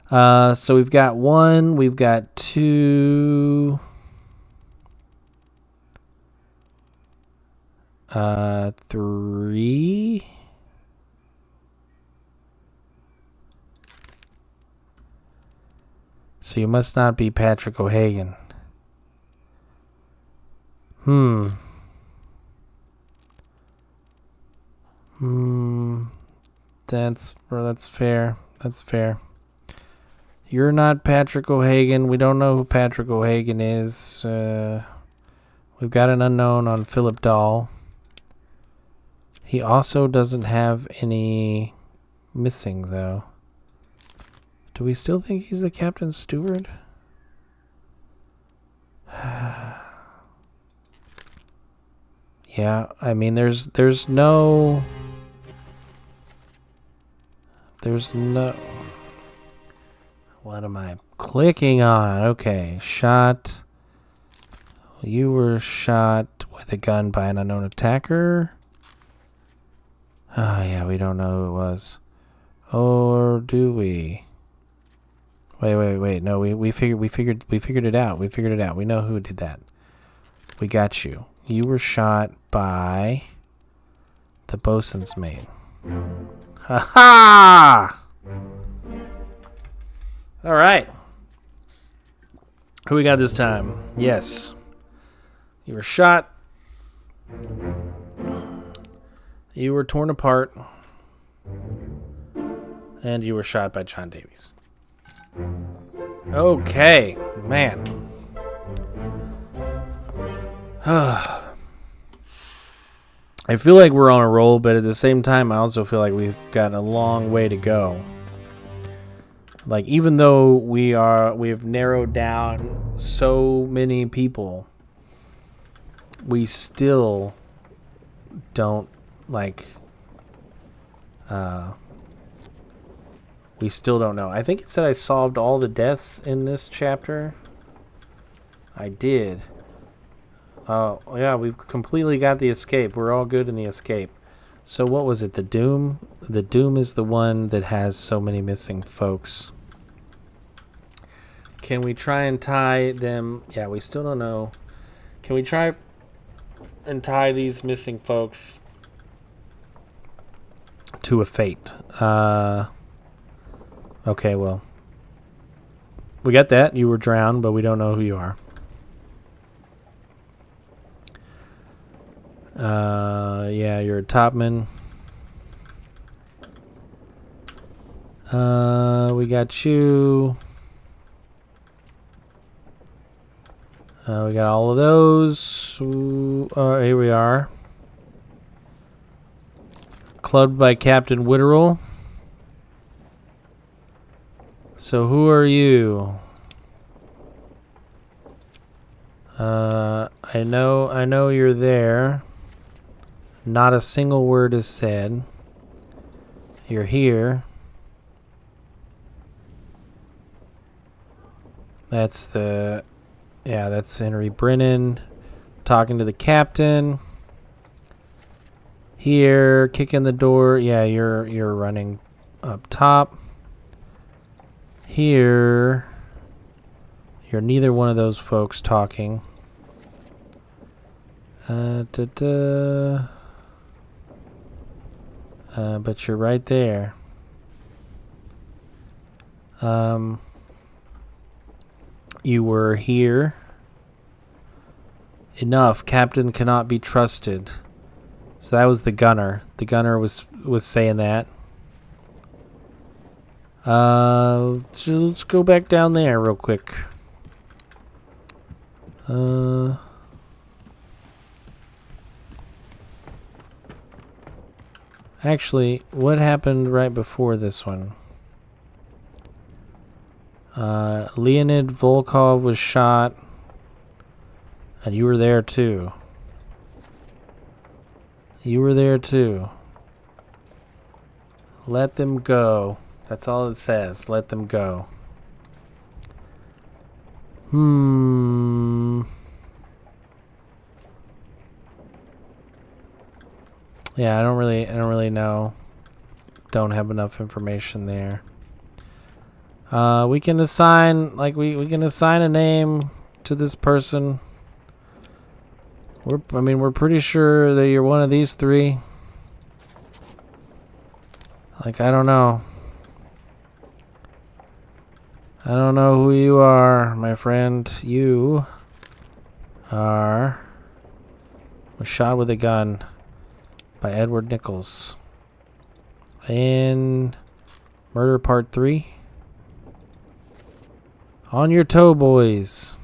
So we've got 1, we've got 2. 3. So you must not be Patrick O'Hagan. That's fair. That's fair. You're not Patrick O'Hagan. We don't know who Patrick O'Hagan is. We've got an unknown on Philip Dahl. He also doesn't have any missing, though. Do we still think he's the captain's steward? Yeah, I mean, there's no... What am I clicking on? Okay, shot. You were shot with a gun by an unknown attacker. Oh, yeah, we don't know who it was. Or do we? Wait. No, we figured it out. We figured it out. We know who did that. We got you. You were shot by the bosun's mate. Ha ha! All right. Who we got this time? Yes. You were shot. You were torn apart. And you were shot by John Davies. Okay, man. I feel like we're on a roll, but at the same time, I also feel like we've got a long way to go. Like, even though we've narrowed down so many people, we still don't, like, we still don't know. I think it said I solved all the deaths in this chapter. I did. Oh, yeah, we've completely got the escape. We're all good in the escape. So what was it? The Doom? The Doom is the one that has so many missing folks. Can we try and tie them? Yeah, we still don't know. Can we try and tie these missing folks to a fate? Okay, well. We got that. You were drowned, but we don't know who you are. Yeah, you're a topman. We got you. We got all of those. Here we are. Clubbed by Captain Witterell. So who are you? I know you're there. Not a single word is said. You're here. That's Henry Brennan talking to the captain. Here, kicking the door. Yeah, you're running up top. Here, you're neither one of those folks talking. But you're right there. You were here. Enough. Captain cannot be trusted. So that was the gunner. The gunner was saying that. So let's go back down there real quick. Actually, what happened right before this one? Leonid Volkov was shot, and you were there too. You were there too. Let them go. That's all it says. Let them go. Yeah, I don't really know. Don't have enough information there. We can assign we can assign a name to this person. We're pretty sure that you're one of these three. Like, I don't know. I don't know who you are, my friend. You are... was shot with a gun by Edward Nichols. In Murder Part 3. On your toe, boys.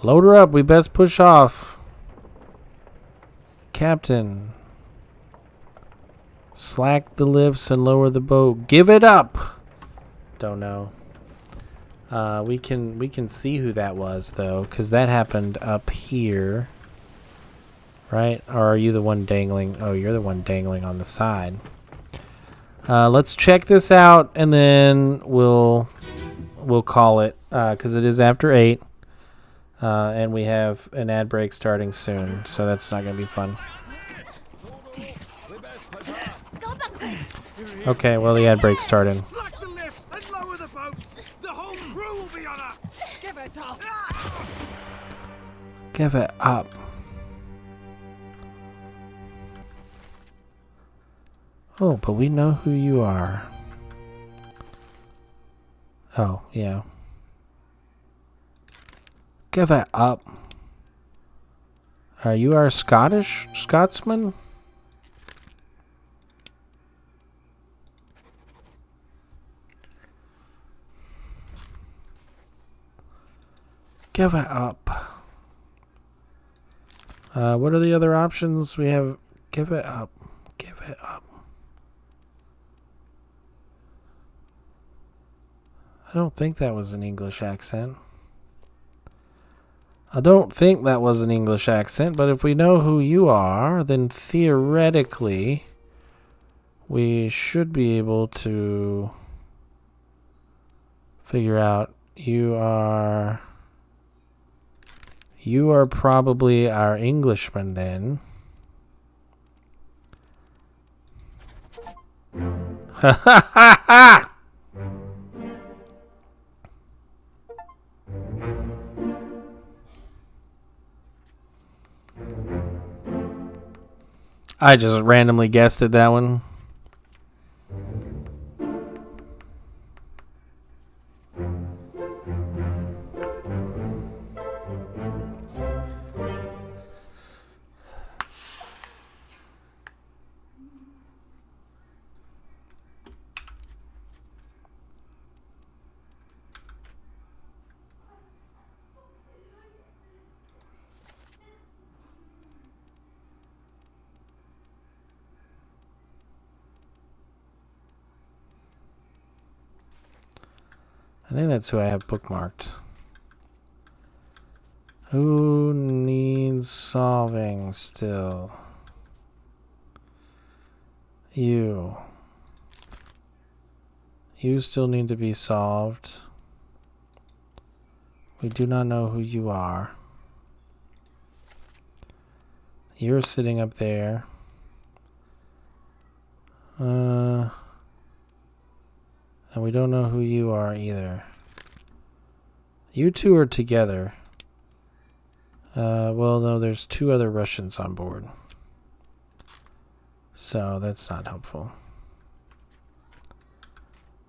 Load her up. We best push off. Captain. Slack the lifts and lower the boat. Give it up. Don't know. We can see who that was though, because that happened up here. Right? Or are you the one dangling? Oh, you're the one dangling on the side. Let's check this out and then we'll call it, because it is after 8. And we have an ad break starting soon, so that's not going to be fun. Okay, well, the ad break started. Slack the lifts and lower the boats. The whole crew will be on us. Give it up. Give it up. Oh, but we know who you are. Oh, yeah. Give it up. Are you our Scotsman? Give it up. What are the other options? We have give it up. Give it up. I don't think that was an English accent. I don't think that was an English accent, but if we know who you are, then theoretically we should be able to figure out you are probably our Englishman then. Ha ha ha ha! I just randomly guessed at that one. I think that's who I have bookmarked. Who needs solving still? You. You still need to be solved. We do not know who you are. You're sitting up there. And we don't know who you are either. You two are together. Well, no, there's 2 other Russians on board. So that's not helpful.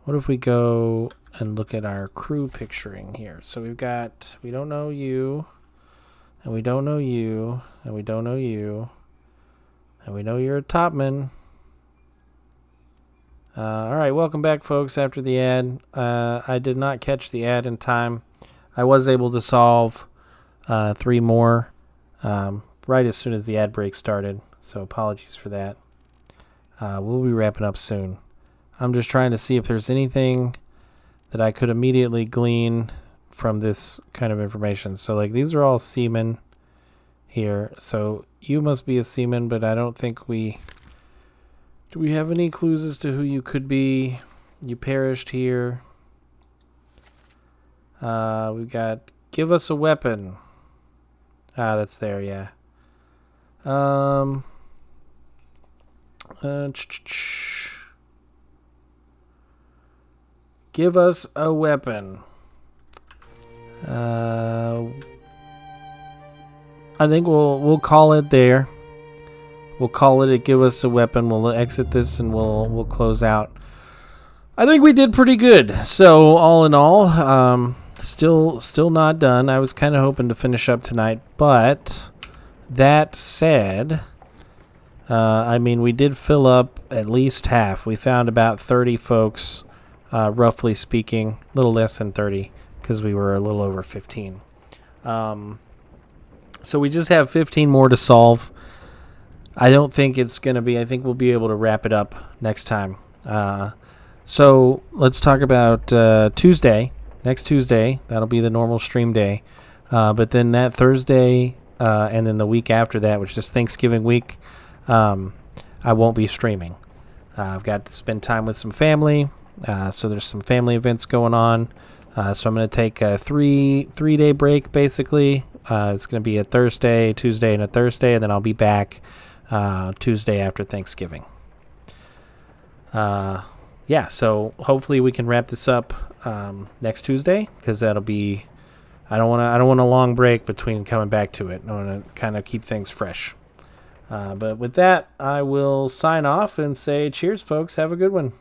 What if we go and look at our crew picturing here? So we've got, we don't know you, and we don't know you, and we don't know you, and we know you're a topman. All right, welcome back, folks, after the ad. I did not catch the ad in time. I was able to solve 3 more right as soon as the ad break started, so apologies for that. We'll be wrapping up soon. I'm just trying to see if there's anything that I could immediately glean from this kind of information. So, like, these are all seamen here. So you must be a seaman, but I don't think we... Do we have any clues as to who you could be? You perished here. We've got give us a weapon. Ah, that's there, yeah. Give us a weapon. I think we'll call it there. We'll call it. Give us a weapon. We'll exit this and we'll close out. I think we did pretty good. So all in all, still not done. I was kind of hoping to finish up tonight, but that said, I mean, we did fill up at least half. We found about 30 folks, roughly speaking, a little less than 30 because we were a little over 15. So we just have 15 more to solve. I don't think it's going to be, I think we'll be able to wrap it up next time. So let's talk about Tuesday. Next Tuesday, that'll be the normal stream day. But then that Thursday and then the week after that, which is Thanksgiving week, I won't be streaming. I've got to spend time with some family. So there's some family events going on. So I'm going to take a three-day break, basically. It's going to be a Thursday, Tuesday, and a Thursday, and then I'll be back Tuesday after Thanksgiving. Yeah, so hopefully we can wrap this up next Tuesday, because that'll be. I don't want a long break between coming back to it. I want to kind of keep things fresh. But with that, I will sign off and say cheers, folks. Have a good one.